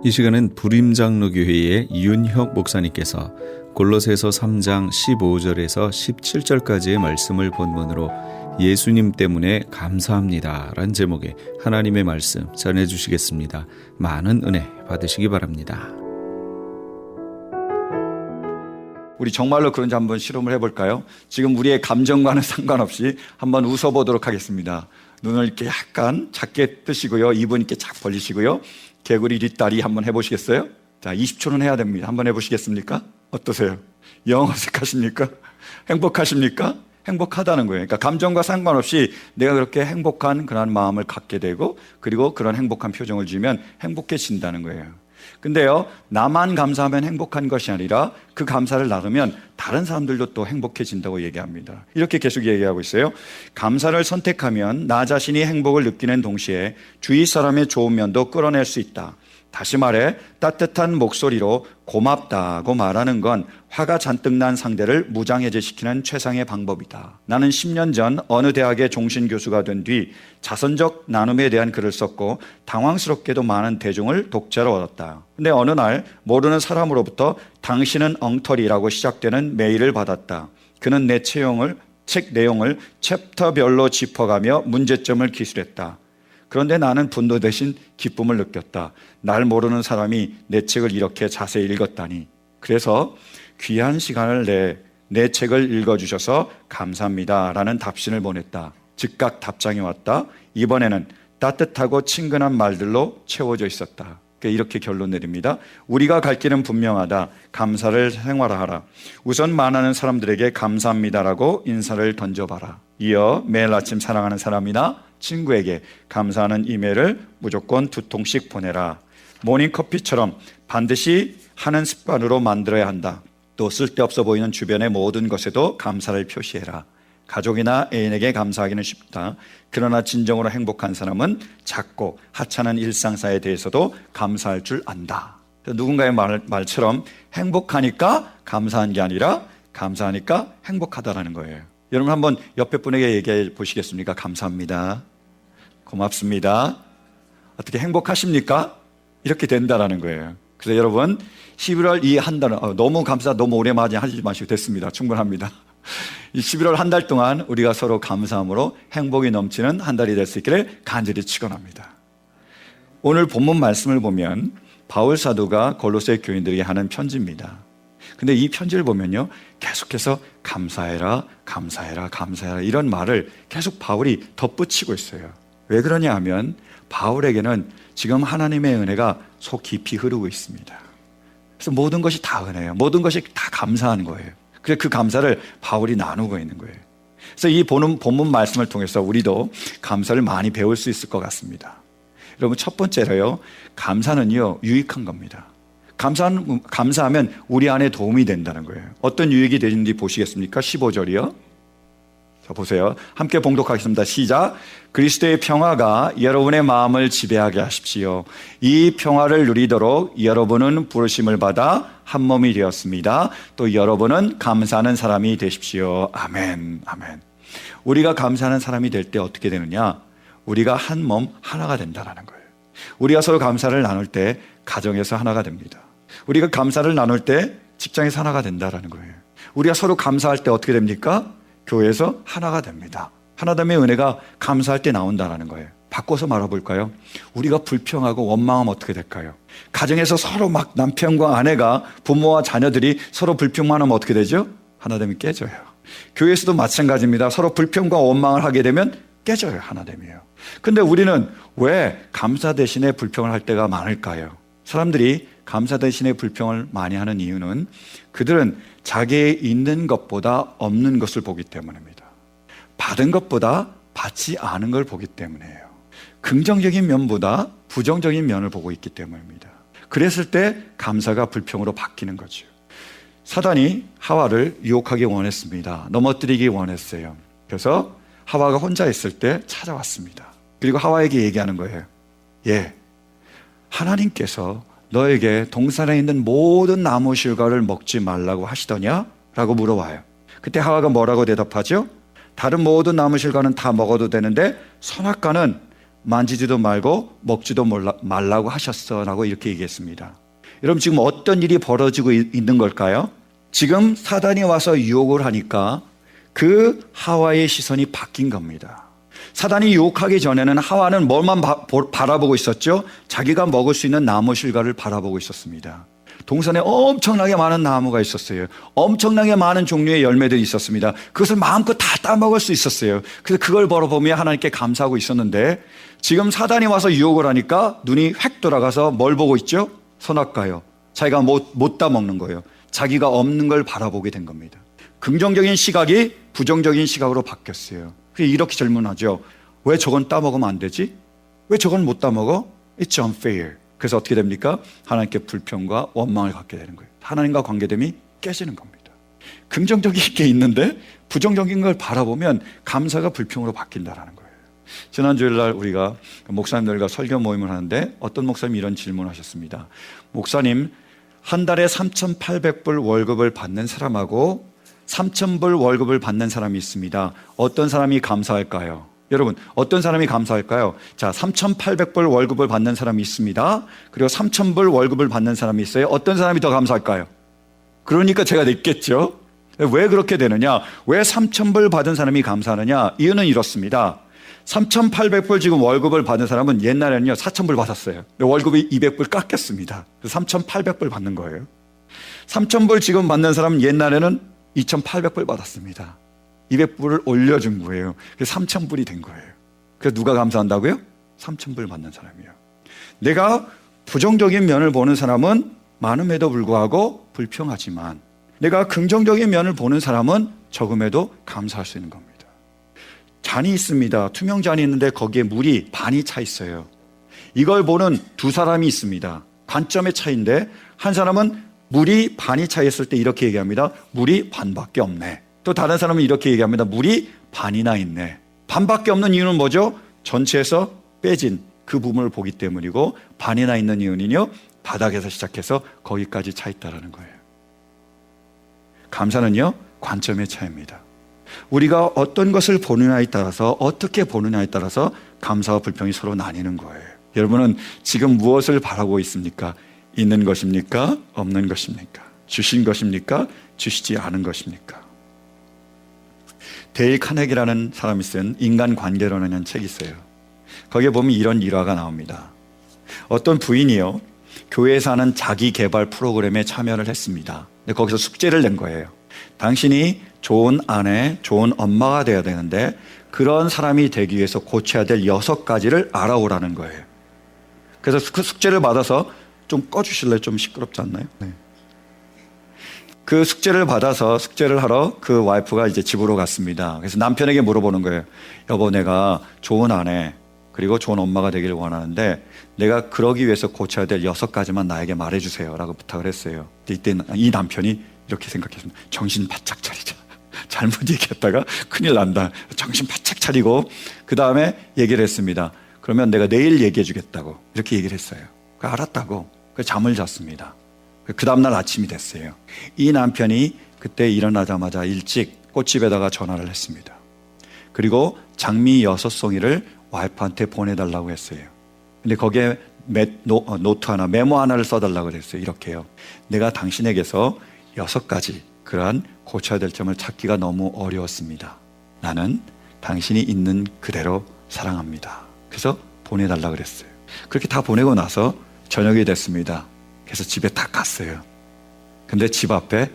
이 시간은 부림장로교회의 윤혁 목사님께서 골로새서 3장 15절에서 17절까지의 말씀을 본문으로 예수님 때문에 감사합니다 라는 제목의 하나님의 말씀 전해주시겠습니다. 많은 은혜 받으시기 바랍니다. 우리 정말로 그런지 한번 실험을 해볼까요? 지금 우리의 감정과는 상관없이 한번 웃어보도록 하겠습니다. 눈을 이렇게 약간 작게 뜨시고요. 입은 이렇게 쫙 벌리시고요. 개구리 뒷다리 한번 해보시겠어요? 자, 20초는 해야 됩니다. 한번 해보시겠습니까? 어떠세요? 영 어색하십니까? 행복하십니까? 행복하다는 거예요. 그러니까 감정과 상관없이 내가 그렇게 행복한 그런 마음을 갖게 되고 그리고 그런 행복한 표정을 지으면 행복해진다는 거예요. 근데요, 나만 감사하면 행복한 것이 아니라 그 감사를 나누면 다른 사람들도 또 행복해진다고 얘기합니다. 이렇게 계속 얘기하고 있어요. 감사를 선택하면 나 자신이 행복을 느끼는 동시에 주위 사람의 좋은 면도 끌어낼 수 있다. 다시 말해 따뜻한 목소리로 고맙다고 말하는 건 화가 잔뜩 난 상대를 무장해제시키는 최상의 방법이다. 나는 10년 전 어느 대학의 종신교수가 된 뒤 자선적 나눔에 대한 글을 썼고 당황스럽게도 많은 대중을 독자로 얻었다. 근데 어느 날 모르는 사람으로부터 당신은 엉터리라고 시작되는 메일을 받았다. 그는 내 책 내용을 챕터별로 짚어가며 문제점을 기술했다. 그런데 나는 분노 대신 기쁨을 느꼈다. 날 모르는 사람이 내 책을 이렇게 자세히 읽었다니. 그래서 귀한 시간을 내 책을 읽어주셔서 감사합니다 라는 답신을 보냈다. 즉각 답장이 왔다. 이번에는 따뜻하고 친근한 말들로 채워져 있었다. 이렇게 결론 내립니다. 우리가 갈 길은 분명하다. 감사를 생활화하라. 우선 만나는 사람들에게 감사합니다라고 인사를 던져봐라. 이어 매일 아침 사랑하는 사람이나 친구에게 감사하는 이메일을 무조건 2통씩 보내라. 모닝커피처럼 반드시 하는 습관으로 만들어야 한다. 또 쓸데없어 보이는 주변의 모든 것에도 감사를 표시해라. 가족이나 애인에게 감사하기는 쉽다. 그러나 진정으로 행복한 사람은 작고 하찮은 일상사에 대해서도 감사할 줄 안다. 누군가의 말처럼 행복하니까 감사한 게 아니라 감사하니까 행복하다라는 거예요. 여러분 한번 옆에 분에게 얘기해 보시겠습니까? 감사합니다. 고맙습니다. 어떻게 행복하십니까? 이렇게 된다라는 거예요. 그래서 여러분 11월 이 한 달은 너무 감사 너무 오랜만에 하지 마시고 됐습니다. 충분합니다. 이 11월 한 달 동안 우리가 서로 감사함으로 행복이 넘치는 한 달이 될 수 있기를 간절히 축원합니다. 오늘 본문 말씀을 보면 바울 사도가 골로새 교인들에게 하는 편지입니다. 근데 이 편지를 보면요, 계속해서 감사해라, 감사해라, 감사해라 이런 말을 계속 바울이 덧붙이고 있어요. 왜 그러냐 하면 바울에게는 지금 하나님의 은혜가 속 깊이 흐르고 있습니다. 그래서 모든 것이 다 은혜예요. 모든 것이 다 감사한 거예요. 그래서 그 감사를 바울이 나누고 있는 거예요. 그래서 이 본문 말씀을 통해서 우리도 감사를 많이 배울 수 있을 것 같습니다. 여러분 첫 번째로요, 감사는요 유익한 겁니다. 감사하면 우리 안에 도움이 된다는 거예요. 어떤 유익이 되는지 보시겠습니까? 15절이요. 자, 보세요. 함께 봉독하겠습니다. 시작. 그리스도의 평화가 여러분의 마음을 지배하게 하십시오. 이 평화를 누리도록 여러분은 부르심을 받아 한 몸이 되었습니다. 또 여러분은 감사하는 사람이 되십시오. 아멘. 아멘. 우리가 감사하는 사람이 될 때 어떻게 되느냐? 우리가 한 몸 하나가 된다는 거예요. 우리가 서로 감사를 나눌 때 가정에서 하나가 됩니다. 우리가 감사를 나눌 때 직장에서 하나가 된다는 거예요. 우리가 서로 감사할 때 어떻게 됩니까? 교회에서 하나가 됩니다. 하나됨의 은혜가 감사할 때 나온다는 거예요. 바꿔서 말해볼까요? 우리가 불평하고 원망하면 어떻게 될까요? 가정에서 서로 막 남편과 아내가 부모와 자녀들이 서로 불평만 하면 어떻게 되죠? 하나됨이 깨져요. 교회에서도 마찬가지입니다. 서로 불평과 원망을 하게 되면 깨져요. 하나됨이에요. 근데 우리는 왜 감사 대신에 불평을 할 때가 많을까요? 사람들이 감사 대신에 불평을 많이 하는 이유는 그들은 자기의 있는 것보다 없는 것을 보기 때문입니다. 받은 것보다 받지 않은 걸 보기 때문이에요. 긍정적인 면보다 부정적인 면을 보고 있기 때문입니다. 그랬을 때 감사가 불평으로 바뀌는 거죠. 사단이 하와를 유혹하기 원했습니다. 넘어뜨리기 원했어요. 그래서 하와가 혼자 있을 때 찾아왔습니다. 그리고 하와에게 얘기하는 거예요. 하나님께서 너에게 동산에 있는 모든 나무 실과를 먹지 말라고 하시더냐? 라고 물어봐요. 그때 하와가 뭐라고 대답하죠? 다른 모든 나무 실과는 다 먹어도 되는데 선악과는 만지지도 말고 먹지도 말라고 하셨어 라고 이렇게 얘기했습니다. 여러분 지금 어떤 일이 벌어지고 있는 걸까요? 지금 사단이 와서 유혹을 하니까 그 하와의 시선이 바뀐 겁니다. 사단이 유혹하기 전에는 하와는 뭘만 바라보고 있었죠? 자기가 먹을 수 있는 나무 실과를 바라보고 있었습니다. 동산에 엄청나게 많은 나무가 있었어요. 엄청나게 많은 종류의 열매들이 있었습니다. 그것을 마음껏 다 따먹을 수 있었어요. 그래서 그걸 바라보며 하나님께 감사하고 있었는데 지금 사단이 와서 유혹을 하니까 눈이 획 돌아가서 뭘 보고 있죠? 선악과요. 자기가 못 따먹는 거예요. 자기가 없는 걸 바라보게 된 겁니다. 긍정적인 시각이 부정적인 시각으로 바뀌었어요. 그래서 이렇게 질문하죠. 왜 저건 따먹으면 안 되지? 왜 저건 못 따먹어? It's unfair. 그래서 어떻게 됩니까? 하나님께 불평과 원망을 갖게 되는 거예요. 하나님과 관계됨이 깨지는 겁니다. 긍정적인 게 있는데 부정적인 걸 바라보면 감사가 불평으로 바뀐다는 거예요. 지난 주일날 우리가 목사님들과 설교 모임을 하는데 어떤 목사님이 이런 질문을 하셨습니다. 목사님, 한 달에 3,800불 월급을 받는 사람하고 3,000불 월급을 받는 사람이 있습니다. 어떤 사람이 감사할까요? 여러분, 어떤 사람이 감사할까요? 자, 3,800불 월급을 받는 사람이 있습니다. 그리고 3,000불 월급을 받는 사람이 있어요. 어떤 사람이 더 감사할까요? 그러니까 제가 냈겠죠. 왜 그렇게 되느냐? 왜 3,000불 받은 사람이 감사하느냐? 이유는 이렇습니다. 3,800불 지금 월급을 받은 사람은 옛날에는요 4,000불 받았어요. 월급이 200불 깎였습니다. 그래서 3,800불 받는 거예요. 3,000불 지금 받는 사람은 옛날에는 2,800불 받았습니다. 200불을 올려준 거예요. 그래서 3,000불이 된 거예요. 그래서 누가 감사한다고요? 3,000불 받는 사람이요. 내가 부정적인 면을 보는 사람은 많음에도 불구하고 불평하지만 내가 긍정적인 면을 보는 사람은 적음에도 감사할 수 있는 겁니다. 잔이 있습니다. 투명 잔이 있는데 거기에 물이 반이 차 있어요. 이걸 보는 두 사람이 있습니다. 관점의 차이인데 한 사람은 물이 반이 차 있을 때 이렇게 얘기합니다. 물이 반밖에 없네. 또 다른 사람은 이렇게 얘기합니다. 물이 반이나 있네. 반밖에 없는 이유는 뭐죠? 전체에서 빼진 그 부분을 보기 때문이고 반이나 있는 이유는요. 바닥에서 시작해서 거기까지 차 있다는 거예요. 감사는요. 관점의 차이입니다. 우리가 어떤 것을 보느냐에 따라서 어떻게 보느냐에 따라서 감사와 불평이 서로 나뉘는 거예요. 여러분은 지금 무엇을 바라고 있습니까? 있는 것입니까? 없는 것입니까? 주신 것입니까? 주시지 않은 것입니까? 데일 카네기라는 사람이 쓴 인간관계론이라는 책이 있어요. 거기에 보면 이런 일화가 나옵니다. 어떤 부인이요, 교회에서 하는 자기개발 프로그램에 참여를 했습니다. 근데 거기서 숙제를 낸 거예요. 당신이 좋은 아내, 좋은 엄마가 되어야 되는데 그런 사람이 되기 위해서 고쳐야 될 6가지를 알아오라는 거예요. 그래서 그 숙제를 받아서 좀 꺼주실래요? 좀 시끄럽지 않나요? 네. 그 숙제를 받아서 숙제를 하러 그 와이프가 이제 집으로 갔습니다. 그래서 남편에게 물어보는 거예요. 여보, 내가 좋은 아내 그리고 좋은 엄마가 되기를 원하는데 내가 그러기 위해서 고쳐야 될 6가지만 나에게 말해주세요 라고 부탁을 했어요. 이때 이 남편이 이렇게 생각했습니다. 정신 바짝 차리자. 잘못 얘기했다가 큰일 난다. 정신 바짝 차리고 그 다음에 얘기를 했습니다. 그러면 내가 내일 얘기해 주겠다고 이렇게 얘기를 했어요. 알았다고. 그래서 잠을 잤습니다. 그 다음날 아침이 됐어요. 이 남편이 그때 일어나자마자 일찍 꽃집에다가 전화를 했습니다. 그리고 장미 6송이를 와이프한테 보내달라고 했어요. 근데 거기에 노트 하나, 메모 하나를 써달라고 그랬어요. 이렇게요. 내가 당신에게서 6가지 그러한 고쳐야 될 점을 찾기가 너무 어려웠습니다. 나는 당신이 있는 그대로 사랑합니다. 그래서 보내달라고 그랬어요. 그렇게 다 보내고 나서 저녁이 됐습니다. 그래서 집에 딱 갔어요. 근데 집 앞에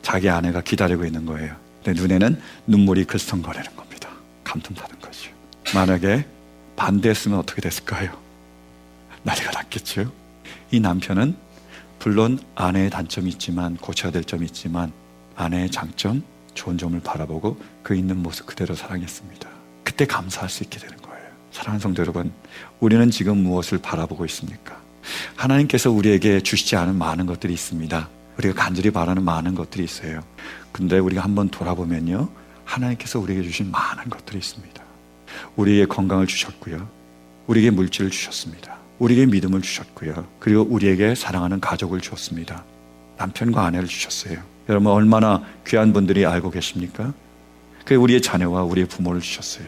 자기 아내가 기다리고 있는 거예요. 근데 눈에는 눈물이 글썽거리는 겁니다. 감동받은 거죠. 만약에 반대했으면 어떻게 됐을까요? 난리가 났겠죠. 이 남편은 물론 아내의 단점이 있지만 고쳐야 될 점이 있지만 아내의 장점, 좋은 점을 바라보고 그 있는 모습 그대로 사랑했습니다. 그때 감사할 수 있게 되는 거예요. 사랑하는 성도 여러분, 우리는 지금 무엇을 바라보고 있습니까? 하나님께서 우리에게 주시지 않은 많은 것들이 있습니다. 우리가 간절히 바라는 많은 것들이 있어요. 근데 우리가 한번 돌아보면요, 하나님께서 우리에게 주신 많은 것들이 있습니다. 우리에게 건강을 주셨고요, 우리에게 물질을 주셨습니다. 우리에게 믿음을 주셨고요, 그리고 우리에게 사랑하는 가족을 주었습니다. 남편과 아내를 주셨어요. 여러분 얼마나 귀한 분들이 알고 계십니까? 그 우리의 자녀와 우리의 부모를 주셨어요.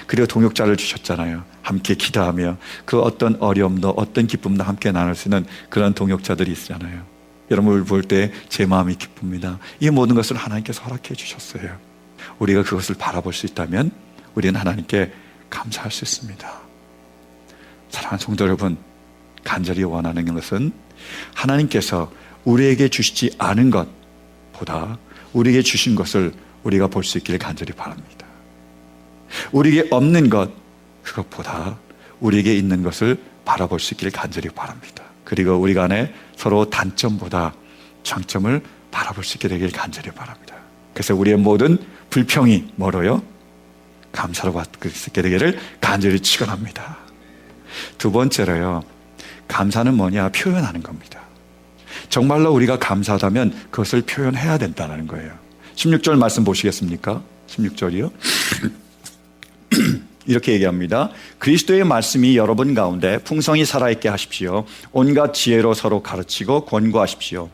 그리고 동역자를 주셨잖아요. 함께 기도하며 그 어떤 어려움도 어떤 기쁨도 함께 나눌 수 있는 그런 동역자들이 있잖아요. 여러분을 볼 때 제 마음이 기쁩니다. 이 모든 것을 하나님께서 허락해 주셨어요. 우리가 그것을 바라볼 수 있다면 우리는 하나님께 감사할 수 있습니다. 사랑하는 성도 여러분, 간절히 원하는 것은 하나님께서 우리에게 주시지 않은 것보다 우리에게 주신 것을 우리가 볼 수 있기를 간절히 바랍니다. 우리에게 없는 것, 그것보다 우리에게 있는 것을 바라볼 수 있기를 간절히 바랍니다. 그리고 우리 간에 서로 단점보다 장점을 바라볼 수 있게 되길 간절히 바랍니다. 그래서 우리의 모든 불평이 멀어요? 감사로 받을 수 있게 되기를 간절히 축원합니다. 두 번째로요, 감사는 뭐냐? 표현하는 겁니다. 정말로 우리가 감사하다면 그것을 표현해야 된다는 거예요. 16절 말씀 보시겠습니까? 16절이요. 이렇게 얘기합니다. 그리스도의 말씀이 여러분 가운데 풍성히 살아있게 하십시오. 온갖 지혜로 서로 가르치고 권고하십시오.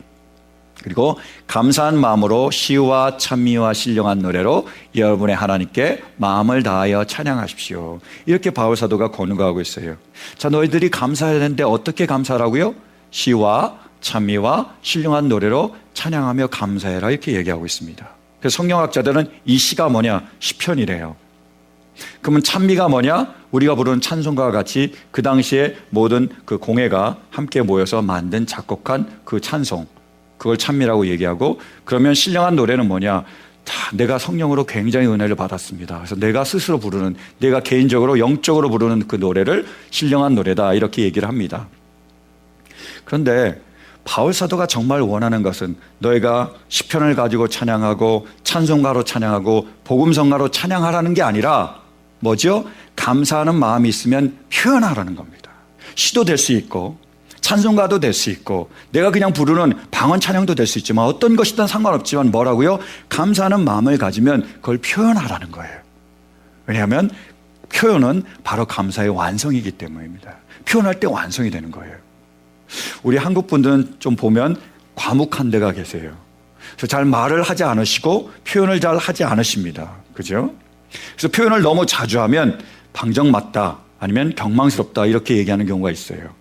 그리고 감사한 마음으로 시와 찬미와 신령한 노래로 여러분의 하나님께 마음을 다하여 찬양하십시오. 이렇게 바울 사도가 권고하고 있어요. 자, 너희들이 감사해야 되는데 어떻게 감사하라고요? 시와 찬미와 신령한 노래로 찬양하며 감사해라, 이렇게 얘기하고 있습니다. 그래서 성경학자들은 이 시가 뭐냐? 시편이래요. 그러면 찬미가 뭐냐? 우리가 부르는 찬송가와 같이 그 당시에 모든 그 공회가 함께 모여서 만든 작곡한 그 찬송, 그걸 찬미라고 얘기하고, 그러면 신령한 노래는 뭐냐? 내가 성령으로 굉장히 은혜를 받았습니다. 그래서 내가 스스로 부르는, 내가 개인적으로 영적으로 부르는 그 노래를 신령한 노래다, 이렇게 얘기를 합니다. 그런데 바울 사도가 정말 원하는 것은 너희가 시편을 가지고 찬양하고 찬송가로 찬양하고 복음성가로 찬양하라는 게 아니라 뭐죠? 감사하는 마음이 있으면 표현하라는 겁니다. 시도 될 수 있고 찬송가도 될 수 있고 내가 그냥 부르는 방언 찬양도 될 수 있지만 어떤 것이든 상관없지만 뭐라고요? 감사하는 마음을 가지면 그걸 표현하라는 거예요. 왜냐하면 표현은 바로 감사의 완성이기 때문입니다. 표현할 때 완성이 되는 거예요. 우리 한국 분들은 좀 보면 과묵한 데가 계세요. 그래서 잘 말을 하지 않으시고 표현을 잘 하지 않으십니다. 그죠? 그래서 표현을 너무 자주 하면 방정맞다, 아니면 경망스럽다, 이렇게 얘기하는 경우가 있어요.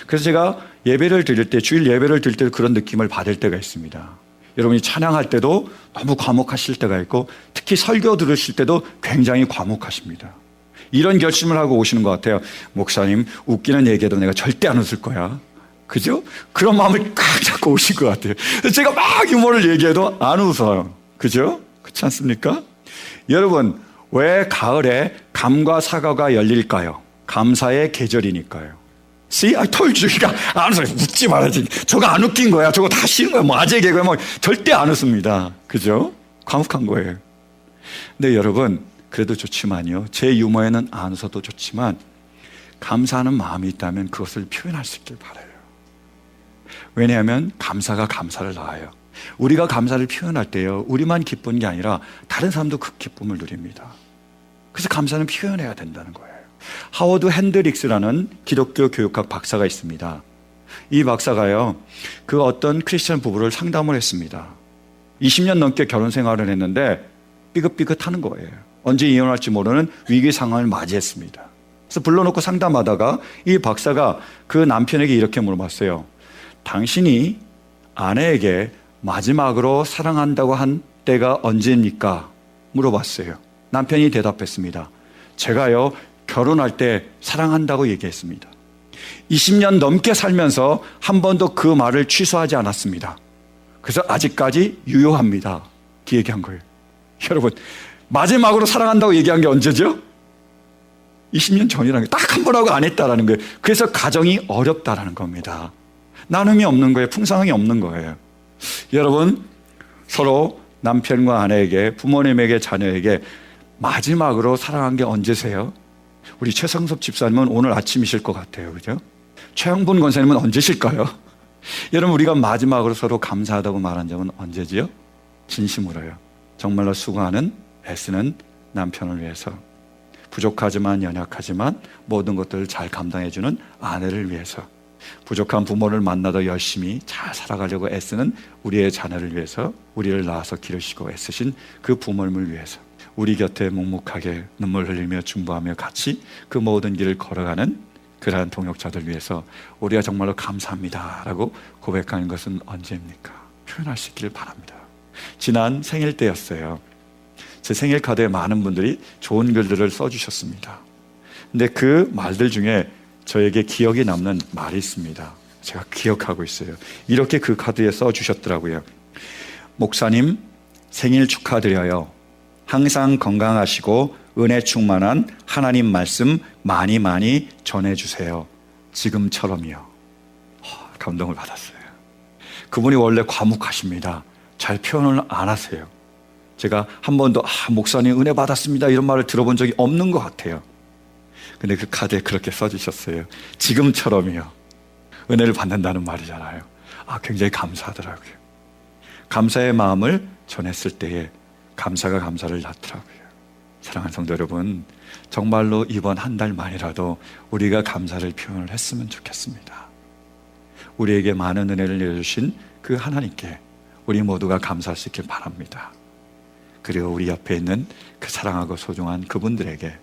그래서 제가 예배를 드릴 때, 주일 예배를 드릴 때 그런 느낌을 받을 때가 있습니다. 여러분이 찬양할 때도 너무 과묵하실 때가 있고, 특히 설교 들으실 때도 굉장히 과묵하십니다. 이런 결심을 하고 오시는 것 같아요. 목사님, 웃기는 얘기해도 내가 절대 안 웃을 거야. 그죠? 그런 마음을 꽉 잡고 오신 것 같아요. 제가 막 유머를 얘기해도 안 웃어요. 그죠? 그렇지 않습니까? 여러분, 왜 가을에 감과 사과가 열릴까요? 감사의 계절이니까요. See, I told you. 그러니까 안 웃어요. 웃지 말아야지. 저거 안 웃긴 거야. 저거 다 싫은 거야. 뭐 아재 개그야. 뭐 절대 안 웃습니다. 그죠? 과묵한 거예요. 근데 여러분, 그래도 좋지만요, 제 유머에는 안 웃어도 좋지만 감사하는 마음이 있다면 그것을 표현할 수 있길 바라요. 왜냐하면 감사가 감사를 낳아요. 우리가 감사를 표현할 때요, 우리만 기쁜 게 아니라 다른 사람도 그 기쁨을 누립니다. 그래서 감사는 표현해야 된다는 거예요. 하워드 핸드릭스라는 기독교 교육학 박사가 있습니다. 이 박사가요, 그 어떤 크리스천 부부를 상담을 했습니다. 20년 넘게 결혼 생활을 했는데 삐긋삐긋하는 거예요. 언제 이혼할지 모르는 위기 상황을 맞이했습니다. 그래서 불러놓고 상담하다가 이 박사가 그 남편에게 이렇게 물어봤어요. 당신이 아내에게 마지막으로 사랑한다고 한 때가 언제입니까? 물어봤어요. 남편이 대답했습니다. 제가요, 결혼할 때 사랑한다고 얘기했습니다. 20년 넘게 살면서 한 번도 그 말을 취소하지 않았습니다. 그래서 아직까지 유효합니다. 그 얘기한 거예요. 여러분, 마지막으로 사랑한다고 얘기한 게 언제죠? 20년 전이라는 게 딱 한 번 하고 안 했다라는 거예요. 그래서 가정이 어렵다라는 겁니다. 나눔이 없는 거예요. 풍성함이 없는 거예요. 여러분, 서로 남편과 아내에게, 부모님에게, 자녀에게 마지막으로 사랑한 게 언제세요? 우리 최성섭 집사님은 오늘 아침이실 것 같아요. 그죠? 최영분 권사님은 언제실까요? 여러분, 우리가 마지막으로 서로 감사하다고 말한 점은 언제지요? 진심으로요. 정말로 수고하는, 애쓰는 남편을 위해서, 부족하지만 연약하지만 모든 것들을 잘 감당해주는 아내를 위해서, 부족한 부모를 만나도 열심히 잘 살아가려고 애쓰는 우리의 자녀를 위해서, 우리를 낳아서 기르시고 애쓰신 그 부모님을 위해서, 우리 곁에 묵묵하게 눈물 흘리며 중보하며 같이 그 모든 길을 걸어가는 그러한 동역자들 위해서 우리가 정말로 감사합니다라고 고백하는 것은 언제입니까? 표현할 수 있기를 바랍니다. 지난 생일 때였어요. 제 생일 카드에 많은 분들이 좋은 글들을 써주셨습니다. 근데 그 말들 중에 저에게 기억에 남는 말이 있습니다. 제가 기억하고 있어요. 이렇게 그 카드에 써주셨더라고요. 목사님, 생일 축하드려요. 항상 건강하시고 은혜 충만한 하나님 말씀 많이 많이 전해주세요. 지금처럼요. 감동을 받았어요. 그분이 원래 과묵하십니다. 잘 표현을 안 하세요. 제가 한 번도 목사님 은혜 받았습니다 이런 말을 들어본 적이 없는 것 같아요. 근데 그 카드에 그렇게 써주셨어요. 지금처럼이요. 은혜를 받는다는 말이잖아요. 굉장히 감사하더라고요. 감사의 마음을 전했을 때에 감사가 감사를 낳더라고요. 사랑하는 성도 여러분, 정말로 이번 한 달만이라도 우리가 감사를 표현을 했으면 좋겠습니다. 우리에게 많은 은혜를 내려주신 그 하나님께 우리 모두가 감사할 수 있길 바랍니다. 그리고 우리 옆에 있는 그 사랑하고 소중한 그분들에게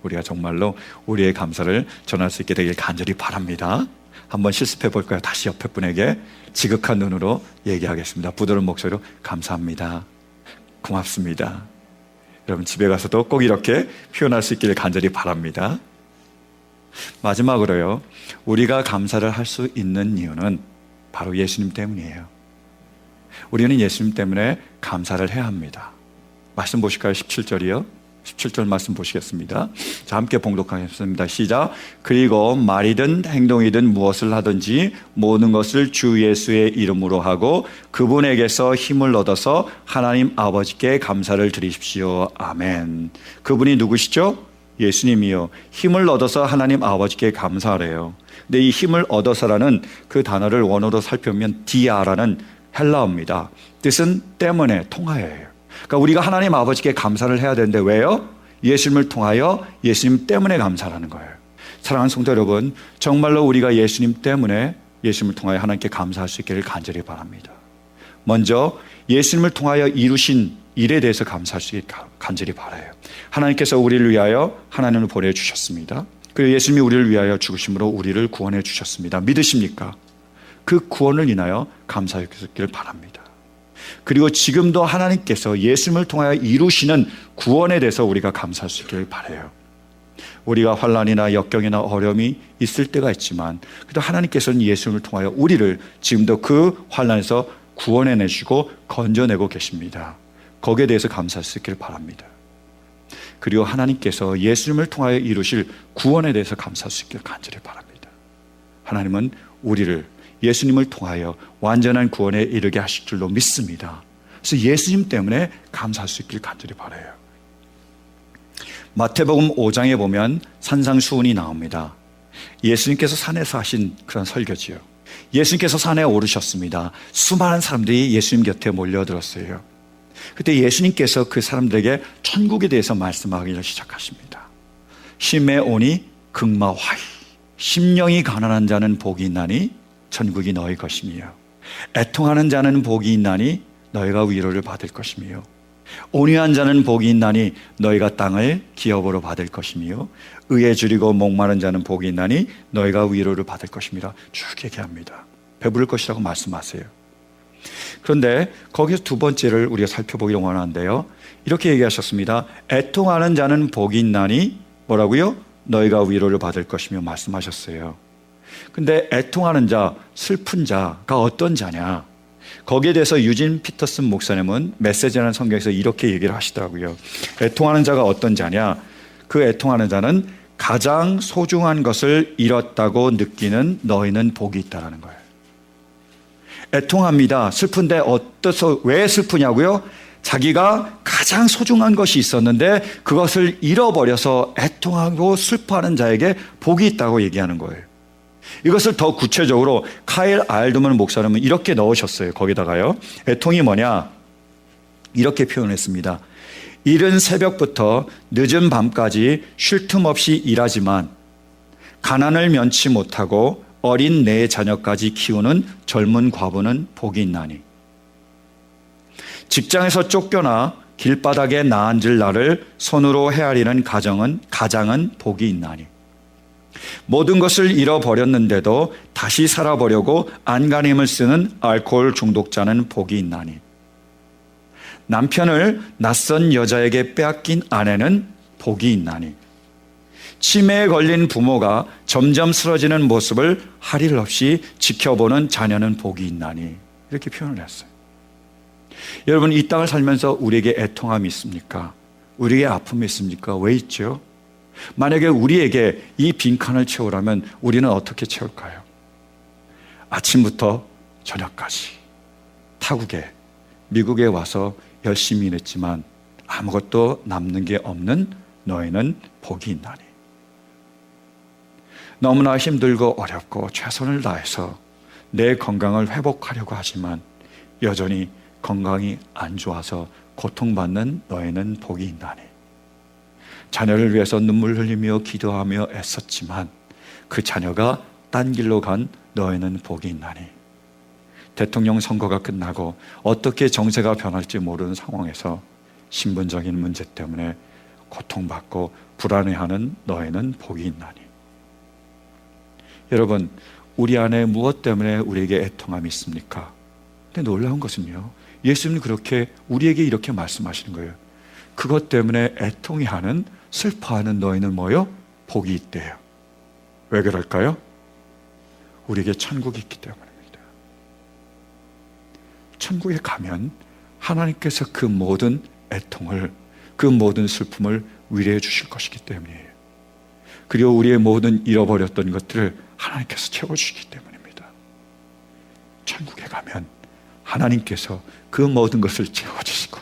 우리가 정말로 우리의 감사를 전할 수 있게 되길 간절히 바랍니다. 한번 실습해 볼까요? 다시 옆에 분에게 지극한 눈으로 얘기하겠습니다. 부드러운 목소리로 감사합니다. 고맙습니다. 여러분 집에 가서도 꼭 이렇게 표현할 수 있기를 간절히 바랍니다. 마지막으로요, 우리가 감사를 할 수 있는 이유는 바로 예수님 때문이에요. 우리는 예수님 때문에 감사를 해야 합니다. 말씀 보실까요? 17절이요. 17절 말씀 보시겠습니다. 자, 함께 봉독하겠습니다. 시작. 그리고 말이든 행동이든 무엇을 하든지 모든 것을 주 예수의 이름으로 하고 그분에게서 힘을 얻어서 하나님 아버지께 감사를 드리십시오. 아멘. 그분이 누구시죠? 예수님이요. 힘을 얻어서 하나님 아버지께 감사하래요. 근데 이 힘을 얻어서라는 그 단어를 원어로 살펴보면 디아라는 헬라어입니다. 뜻은 때문에, 통하여예요. 그러니까 우리가 하나님 아버지께 감사를 해야 되는데 왜요? 예수님을 통하여 예수님 때문에 감사하는 거예요. 사랑하는 성도 여러분, 정말로 우리가 예수님 때문에 예수님을 통하여 하나님께 감사할 수 있기를 간절히 바랍니다. 먼저 예수님을 통하여 이루신 일에 대해서 감사할 수 있기를 간절히 바라요. 하나님께서 우리를 위하여 하나님을 보내주셨습니다. 그리고 예수님이 우리를 위하여 죽으심으로 우리를 구원해 주셨습니다. 믿으십니까? 그 구원을 인하여 감사할 수 있기를 바랍니다. 그리고 지금도 하나님께서 예수님을 통하여 이루시는 구원에 대해서 우리가 감사할 수 있기를 바라요. 우리가 환난이나 역경이나 어려움이 있을 때가 있지만 그래도 하나님께서는 예수님을 통하여 우리를 지금도 그 환난에서 구원해내시고 건져내고 계십니다. 거기에 대해서 감사할 수 있기를 바랍니다. 그리고 하나님께서 예수님을 통하여 이루실 구원에 대해서 감사할 수 있기를 간절히 바랍니다. 하나님은 우리를 예수님을 통하여 완전한 구원에 이르게 하실 줄로 믿습니다. 그래서 예수님 때문에 감사할 수 있길 간절히 바라요. 마태복음 5장에 보면 산상수훈이 나옵니다. 예수님께서 산에서 하신 그런 설교지요. 예수님께서 산에 오르셨습니다. 수많은 사람들이 예수님 곁에 몰려들었어요. 그때 예수님께서 그 사람들에게 천국에 대해서 말씀하기를 시작하십니다. 심에 오니 극마화이, 심령이 가난한 자는 복이 있나니 천국이 너희 것이며 애통하는 자는 복이 있나니 너희가 위로를 받을 것이며 온유한 자는 복이 있나니 너희가 땅을 기업으로 받을 것이며 의에 줄이고 목마른 자는 복이 있나니 너희가 위로를 받을 것입니다. 쭉 얘기합니다. 배부를 것이라고 말씀하세요. 그런데 거기서 두 번째를 우리가 살펴보기를 원하는데요, 이렇게 얘기하셨습니다. 애통하는 자는 복이 있나니 뭐라고요? 너희가 위로를 받을 것이며 말씀하셨어요. 근데 애통하는 자, 슬픈 자가 어떤 자냐? 거기에 대해서 유진 피터슨 목사님은 메시지라는 성경에서 이렇게 얘기를 하시더라고요. 애통하는 자가 어떤 자냐? 그 애통하는 자는 가장 소중한 것을 잃었다고 느끼는 너희는 복이 있다라는 거예요. 애통합니다. 슬픈데 어떠서 왜 슬프냐고요? 자기가 가장 소중한 것이 있었는데 그것을 잃어버려서 애통하고 슬퍼하는 자에게 복이 있다고 얘기하는 거예요. 이것을 더 구체적으로 카일 알드먼 목사님은 이렇게 넣으셨어요. 거기다가요. 애통이 뭐냐? 이렇게 표현했습니다. 이른 새벽부터 늦은 밤까지 쉴 틈 없이 일하지만 가난을 면치 못하고 어린 내 자녀까지 키우는 젊은 과부는 복이 있나니 직장에서 쫓겨나 길바닥에 나앉을 나를 손으로 헤아리는 가장은 복이 있나니. 모든 것을 잃어버렸는데도 다시 살아보려고 안간힘을 쓰는 알코올 중독자는 복이 있나니. 남편을 낯선 여자에게 빼앗긴 아내는 복이 있나니. 치매에 걸린 부모가 점점 쓰러지는 모습을 할 일 없이 지켜보는 자녀는 복이 있나니. 이렇게 표현을 했어요. 여러분, 이 땅을 살면서 우리에게 애통함이 있습니까? 우리에게 아픔이 있습니까? 왜 있죠? 만약에 우리에게 이 빈칸을 채우라면 우리는 어떻게 채울까요? 아침부터 저녁까지 타국에 미국에 와서 열심히 일했지만 아무것도 남는 게 없는 너희는 복이 있나니. 너무나 힘들고 어렵고 최선을 다해서 내 건강을 회복하려고 하지만 여전히 건강이 안 좋아서 고통받는 너희는 복이 있나니. 자녀를 위해서 눈물 흘리며 기도하며 애썼지만 그 자녀가 딴 길로 간 너희는 복이 있나니. 대통령 선거가 끝나고 어떻게 정세가 변할지 모르는 상황에서 신분적인 문제 때문에 고통받고 불안해하는 너희는 복이 있나니. 여러분, 우리 안에 무엇 때문에 우리에게 애통함이 있습니까? 근데 놀라운 것은요, 예수님은 그렇게 우리에게 이렇게 말씀하시는 거예요. 그것 때문에 애통해하는, 슬퍼하는 너희는 뭐요? 복이 있대요. 왜 그럴까요? 우리에게 천국이 있기 때문입니다. 천국에 가면 하나님께서 그 모든 애통을, 그 모든 슬픔을 위로해 주실 것이기 때문이에요. 그리고 우리의 모든 잃어버렸던 것들을 하나님께서 채워주시기 때문입니다. 천국에 가면 하나님께서 그 모든 것을 채워주시고,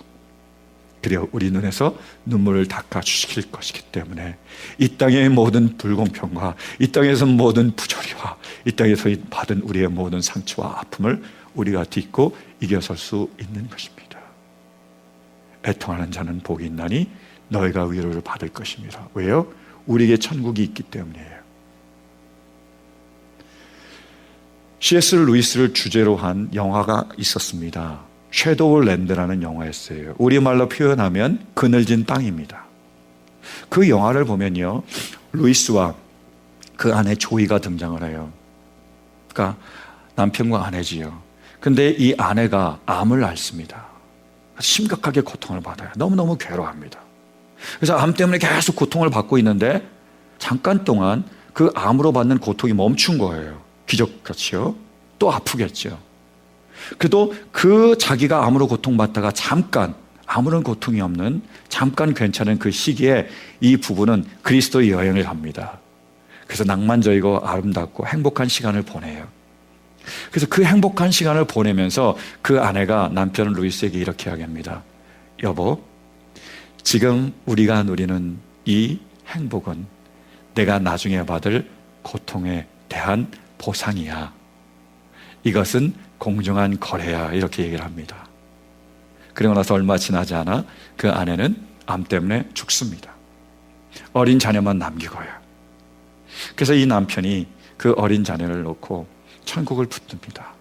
그리고 우리 눈에서 눈물을 닦아주실 것이기 때문에 이 땅의 모든 불공평과 이 땅에서 모든 부조리와 이 땅에서 받은 우리의 모든 상처와 아픔을 우리가 딛고 이겨설 수 있는 것입니다. 애통하는 자는 복이 있나니 너희가 위로를 받을 것입니다. 왜요? 우리에게 천국이 있기 때문이에요. C.S. 루이스를 주제로 한 영화가 있었습니다. 섀도우 랜드라는 영화였어요. 우리말로 표현하면 그늘진 땅입니다. 그 영화를 보면요, 루이스와 그 아내 조이가 등장을 해요. 그러니까 남편과 아내지요. 근데 이 아내가 암을 앓습니다. 심각하게 고통을 받아요. 너무너무 괴로워합니다. 그래서 암 때문에 계속 고통을 받고 있는데 잠깐 동안 그 암으로 받는 고통이 멈춘 거예요. 기적같이요. 또 아프겠죠. 그래도 그 자기가 암으로 고통받다가 잠깐 아무런 고통이 없는 잠깐 괜찮은 그 시기에 이 부부는 그리스도의 여행을 갑니다. 그래서 낭만적이고 아름답고 행복한 시간을 보내요. 그래서 그 행복한 시간을 보내면서 그 아내가 남편 루이스에게 이렇게 이야기합니다. 여보, 지금 우리가 누리는 이 행복은 내가 나중에 받을 고통에 대한 보상이야. 이것은 공정한 거래야. 이렇게 얘기를 합니다. 그리고 나서 얼마 지나지 않아 그 아내는 암 때문에 죽습니다. 어린 자녀만 남기고요. 그래서 이 남편이 그 어린 자녀를 놓고 천국을 붙듭니다.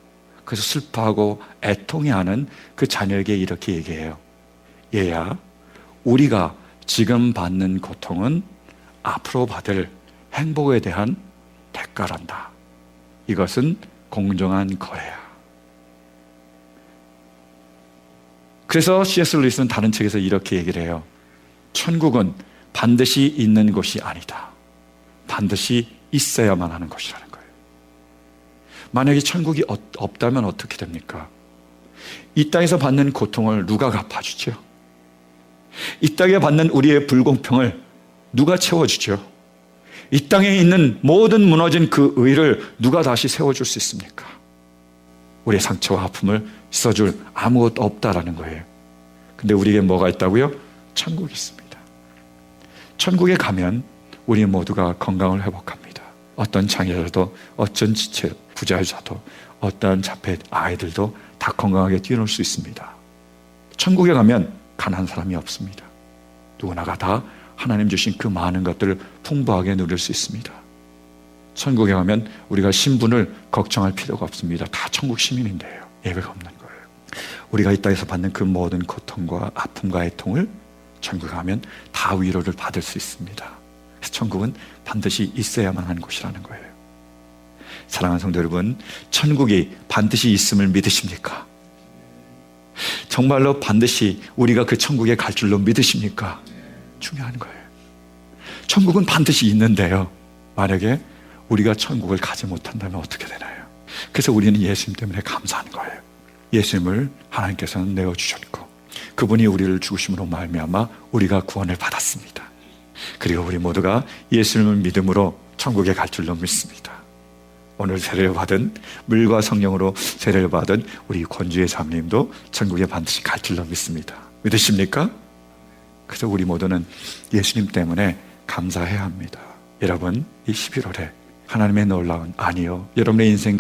그래서 슬퍼하고 애통해하는 그 자녀에게 이렇게 얘기해요. 얘야, 우리가 지금 받는 고통은 앞으로 받을 행복에 대한 대가란다. 이것은 공정한 거래야. 그래서 C.S. 루이스는 다른 책에서 이렇게 얘기를 해요. 천국은 반드시 있는 곳이 아니다. 반드시 있어야만 하는 것이라는 거예요. 만약에 천국이 없다면 어떻게 됩니까? 이 땅에서 받는 고통을 누가 갚아주죠? 이 땅에 받는 우리의 불공평을 누가 채워주죠? 이 땅에 있는 모든 무너진 그 의를 누가 다시 세워줄 수 있습니까? 우리의 상처와 아픔을 씻어줄 아무것도 없다라는 거예요. 근데 우리에게 뭐가 있다고요? 천국이 있습니다. 천국에 가면 우리 모두가 건강을 회복합니다. 어떤 장애자도, 어떤 지체 부자자도, 어떤 자폐 아이들도 다 건강하게 뛰어놀 수 있습니다. 천국에 가면 가난한 사람이 없습니다. 누구나가 다 하나님 주신 그 많은 것들을 풍부하게 누릴 수 있습니다. 천국에 가면 우리가 신분을 걱정할 필요가 없습니다. 다 천국 시민인데요. 예배가 없는 거예요. 우리가 이 땅에서 받는 그 모든 고통과 아픔과 애통을 천국에 가면 다 위로를 받을 수 있습니다. 그래서 천국은 반드시 있어야만 하는 곳이라는 거예요. 사랑하는 성도 여러분, 천국이 반드시 있음을 믿으십니까? 정말로 반드시 우리가 그 천국에 갈 줄로 믿으십니까? 중요한 거예요. 천국은 반드시 있는데요, 만약에 우리가 천국을 가지 못한다면 어떻게 되나요? 그래서 우리는 예수님 때문에 감사하는 거예요. 예수님을 하나님께서는 내어주셨고 그분이 우리를 죽으심으로 말미암아 우리가 구원을 받았습니다. 그리고 우리 모두가 예수님을 믿음으로 천국에 갈 줄로 믿습니다. 오늘 세례를 받은, 물과 성령으로 세례를 받은 우리 권주의 사모님도 천국에 반드시 갈 줄로 믿습니다. 믿으십니까? 그래서 우리 모두는 예수님 때문에 감사해야 합니다. 여러분, 이 11월에 하나님의 놀라운, 아니요, 여러분의 인생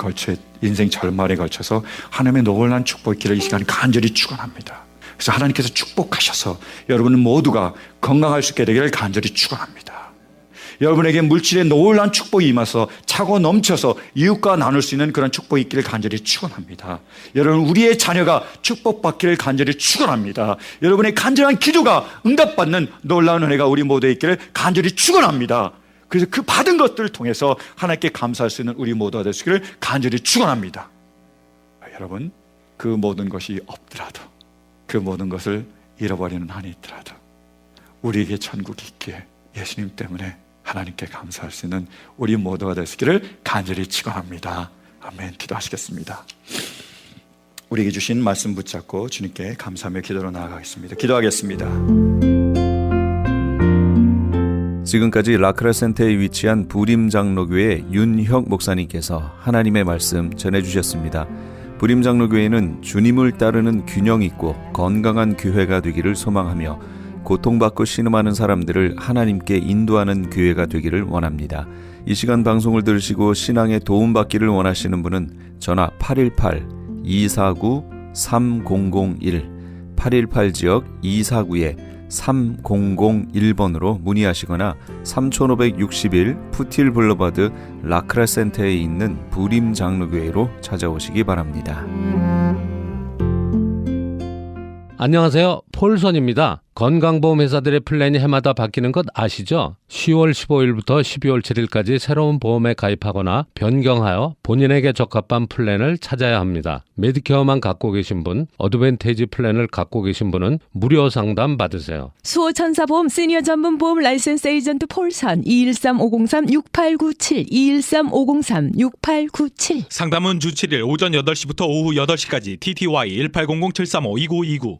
절말에 걸쳐서 하나님의 놀라운 축복의 길을 이 시간 간절히 축원합니다. 그래서 하나님께서 축복하셔서 여러분 모두가 건강할 수 있게 되기를 간절히 축원합니다. 여러분에게 물질의 놀라운 축복이 임해서 차고 넘쳐서 이웃과 나눌 수 있는 그런 축복이 있기를 간절히 축원합니다. 여러분, 우리의 자녀가 축복받기를 간절히 축원합니다. 여러분의 간절한 기도가 응답받는 놀라운 은혜가 우리 모두에 있기를 간절히 축원합니다. 그래서 그 받은 것들을 통해서 하나님께 감사할 수 있는 우리 모두가 될 수 있기를 간절히 축원합니다. 여러분, 그 모든 것이 없더라도, 그 모든 것을 잃어버리는 한이 있더라도 우리에게 천국이 있기에 예수님 때문에 하나님께 감사할 수 있는 우리 모두가 될 수 있기를 간절히 축원합니다. 아멘. 기도하시겠습니다. 우리에게 주신 말씀 붙잡고 주님께 감사하며 기도로 나아가겠습니다. 기도하겠습니다. 지금까지 라크라 센터에 위치한 부림장로교회 윤혁 목사님께서 하나님의 말씀 전해주셨습니다. 부림장로교회는 주님을 따르는 균형 있고 건강한 교회가 되기를 소망하며 고통받고 신음하는 사람들을 하나님께 인도하는 교회가 되기를 원합니다. 이 시간 방송을 들으시고 신앙에 도움받기를 원하시는 분은 전화 818-249-3001 818지역 249-3001번으로 문의하시거나 3561 푸틸 블러바드 라크라 센터에 있는 부림 장로교회로 찾아오시기 바랍니다. 안녕하세요. 폴선입니다. 건강보험회사들의 플랜이 해마다 바뀌는 것 아시죠? 10월 15일부터 12월 7일까지 새로운 보험에 가입하거나 변경하여 본인에게 적합한 플랜을 찾아야 합니다. 메디케어만 갖고 계신 분, 어드밴티지 플랜을 갖고 계신 분은 무료 상담 받으세요. 수호천사보험 시니어 전문 보험 라이센스 에이전트 폴선 213-503-6897 213-503-6897 상담은 주 7일 오전 8시부터 오후 8시까지 TTY 1800-735-2929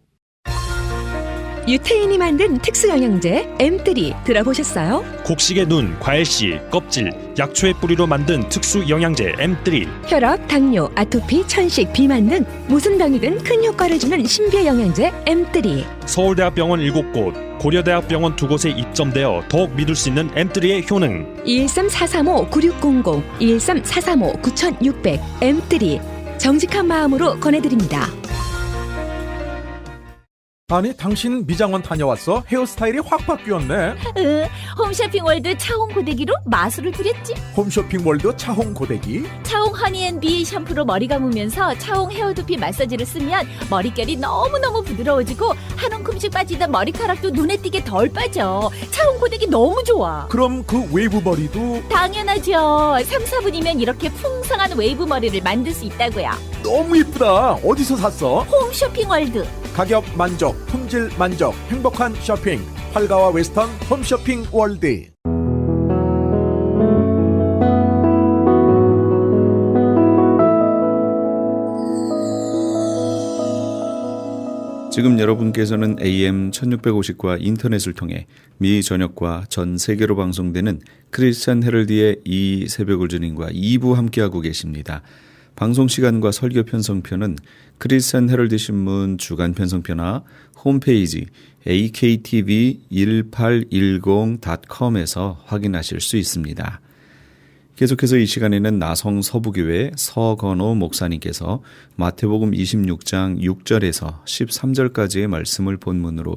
유태인이 만든 특수영양제 M3 들어보셨어요? 곡식의 눈, 과일씨, 껍질, 약초의 뿌리로 만든 특수 영양제 M3 혈압, 당뇨, 아토피, 천식, 비만 등 무슨 병이든 큰 효과를 주는 신비의 영양제 M3 서울대학병원 7곳, 고려대학병원 2곳에 입점되어 더욱 믿을 수 있는 M3의 효능 213-435-9600 213-435-9600 M3 정직한 마음으로 권해드립니다. 아니 당신 미장원 다녀왔어? 헤어스타일이 확 바뀌었네. 홈쇼핑월드 차홍 고데기로 마술을 부렸지. 홈쇼핑월드 차홍 고데기. 차홍 허니앤비 샴푸로 머리 감으면서 차홍 헤어두피 마사지를 쓰면 머릿결이 너무너무 부드러워지고 한 움큼씩 빠지던 머리카락도 눈에 띄게 덜 빠져. 차홍 고데기 너무 좋아. 그럼 그 웨이브 머리도 당연하죠. 3-4분이면 이렇게 풍성한 웨이브 머리를 만들 수 있다고요. 너무 이쁘다. 어디서 샀어? 홈쇼핑월드. 가격 만족, 품질 만족, 행복한 쇼핑. 활가와 웨스턴 홈쇼핑 월드. 지금 여러분께서는 AM 1650과 인터넷을 통해 미 전역과 전 세계로 방송되는 크리스찬 헤럴드의 이 새벽을 주님과 2부 함께하고 계십니다. 방송 시간과 설교 편성표는 크리스찬 헤럴드 신문 주간 편성표나 홈페이지 aktv1810.com에서 확인하실 수 있습니다. 계속해서 이 시간에는 나성 서부교회 서건호 목사님께서 마태복음 26장 6절에서 13절까지의 말씀을 본문으로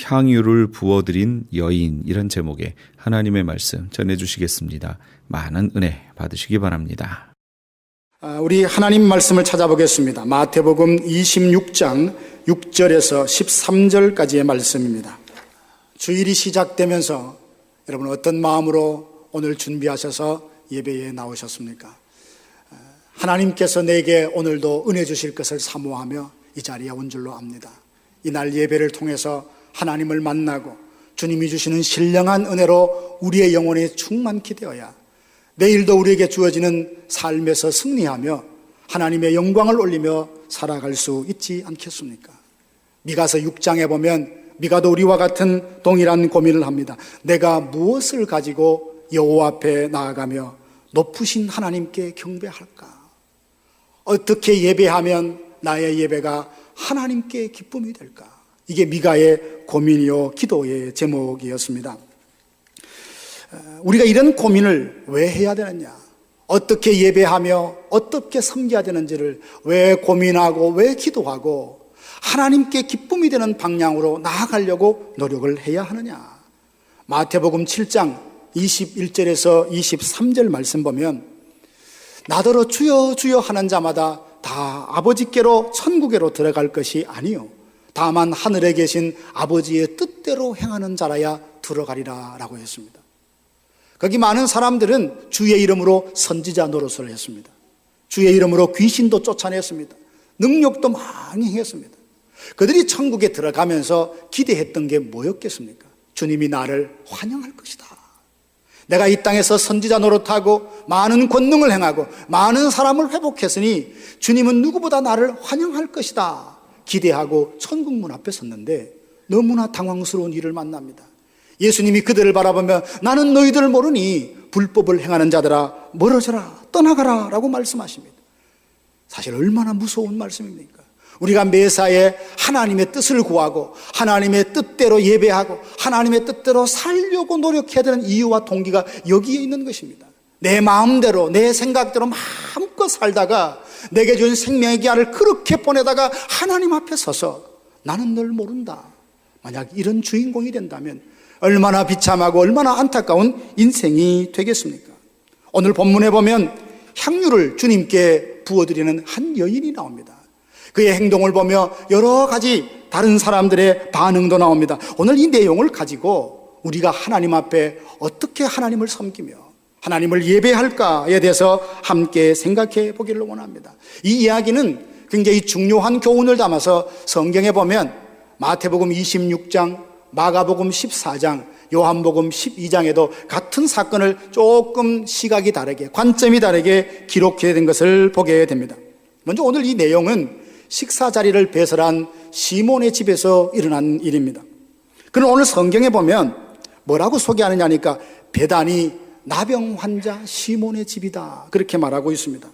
향유를 부어드린 여인이란 제목의 하나님의 말씀 전해주시겠습니다. 많은 은혜 받으시기 바랍니다. 우리 하나님 말씀을 찾아보겠습니다. 마태복음 26장 6절에서 13절까지의 말씀입니다. 주일이 시작되면서 여러분 어떤 마음으로 오늘 준비하셔서 예배에 나오셨습니까? 하나님께서 내게 오늘도 은혜 주실 것을 사모하며 이 자리에 온 줄로 압니다. 이날 예배를 통해서 하나님을 만나고 주님이 주시는 신령한 은혜로 우리의 영혼이 충만케 되어야 내일도 우리에게 주어지는 삶에서 승리하며 하나님의 영광을 올리며 살아갈 수 있지 않겠습니까? 미가서 6장에 보면 미가도 우리와 같은 동일한 고민을 합니다. 내가 무엇을 가지고 여호와 앞에 나아가며 높으신 하나님께 경배할까? 어떻게 예배하면 나의 예배가 하나님께 기쁨이 될까? 이게 미가의 고민이요 기도의 제목이었습니다. 우리가 이런 고민을 왜 해야 되느냐? 어떻게 예배하며 어떻게 섬겨야 되는지를 왜 고민하고 왜 기도하고 하나님께 기쁨이 되는 방향으로 나아가려고 노력을 해야 하느냐? 마태복음 7장 21절에서 23절 말씀 보면 나더러 주여 주여 하는 자마다 다 아버지께로 천국에로 들어갈 것이 아니요 다만 하늘에 계신 아버지의 뜻대로 행하는 자라야 들어가리라 라고 했습니다. 거기 많은 사람들은 주의 이름으로 선지자 노릇을 했습니다. 주의 이름으로 귀신도 쫓아냈습니다. 능력도 많이 행했습니다. 그들이 천국에 들어가면서 기대했던 게 뭐였겠습니까? 주님이 나를 환영할 것이다. 내가 이 땅에서 선지자 노릇하고 많은 권능을 행하고 많은 사람을 회복했으니 주님은 누구보다 나를 환영할 것이다. 기대하고 천국 문 앞에 섰는데 너무나 당황스러운 일을 만납니다. 예수님이 그들을 바라보며 나는 너희들을 모르니 불법을 행하는 자들아 멀어져라 떠나가라 라고 말씀하십니다. 사실 얼마나 무서운 말씀입니까? 우리가 매사에 하나님의 뜻을 구하고 하나님의 뜻대로 예배하고 하나님의 뜻대로 살려고 노력해야 되는 이유와 동기가 여기에 있는 것입니다. 내 마음대로 내 생각대로 마음껏 살다가 내게 준 생명의 기한을 그렇게 보내다가 하나님 앞에 서서 나는 널 모른다. 만약 이런 주인공이 된다면 얼마나 비참하고 얼마나 안타까운 인생이 되겠습니까? 오늘 본문에 보면 향유를 주님께 부어드리는 한 여인이 나옵니다. 그의 행동을 보며 여러 가지 다른 사람들의 반응도 나옵니다. 오늘 이 내용을 가지고 우리가 하나님 앞에 어떻게 하나님을 섬기며 하나님을 예배할까에 대해서 함께 생각해 보기를 원합니다. 이 이야기는 굉장히 중요한 교훈을 담아서 성경에 보면 마태복음 26장, 마가복음 14장, 요한복음 12장에도 같은 사건을 조금 시각이 다르게, 관점이 다르게 기록된 것을 보게 됩니다. 먼저 오늘 이 내용은 식사 자리를 배설한 시몬의 집에서 일어난 일입니다. 그는 오늘 성경에 보면 뭐라고 소개하느냐니까 베다니 나병 환자 시몬의 집이다 그렇게 말하고 있습니다.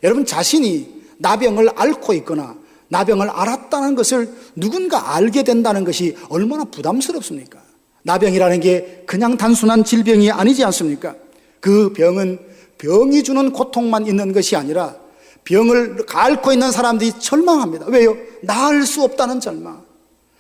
여러분 자신이 나병을 앓고 있거나 나병을 앓았다는 것을 누군가 알게 된다는 것이 얼마나 부담스럽습니까? 나병이라는 게 그냥 단순한 질병이 아니지 않습니까? 그 병은 병이 주는 고통만 있는 것이 아니라 병을 앓고 있는 사람들이 절망합니다. 왜요? 나을 수 없다는 절망.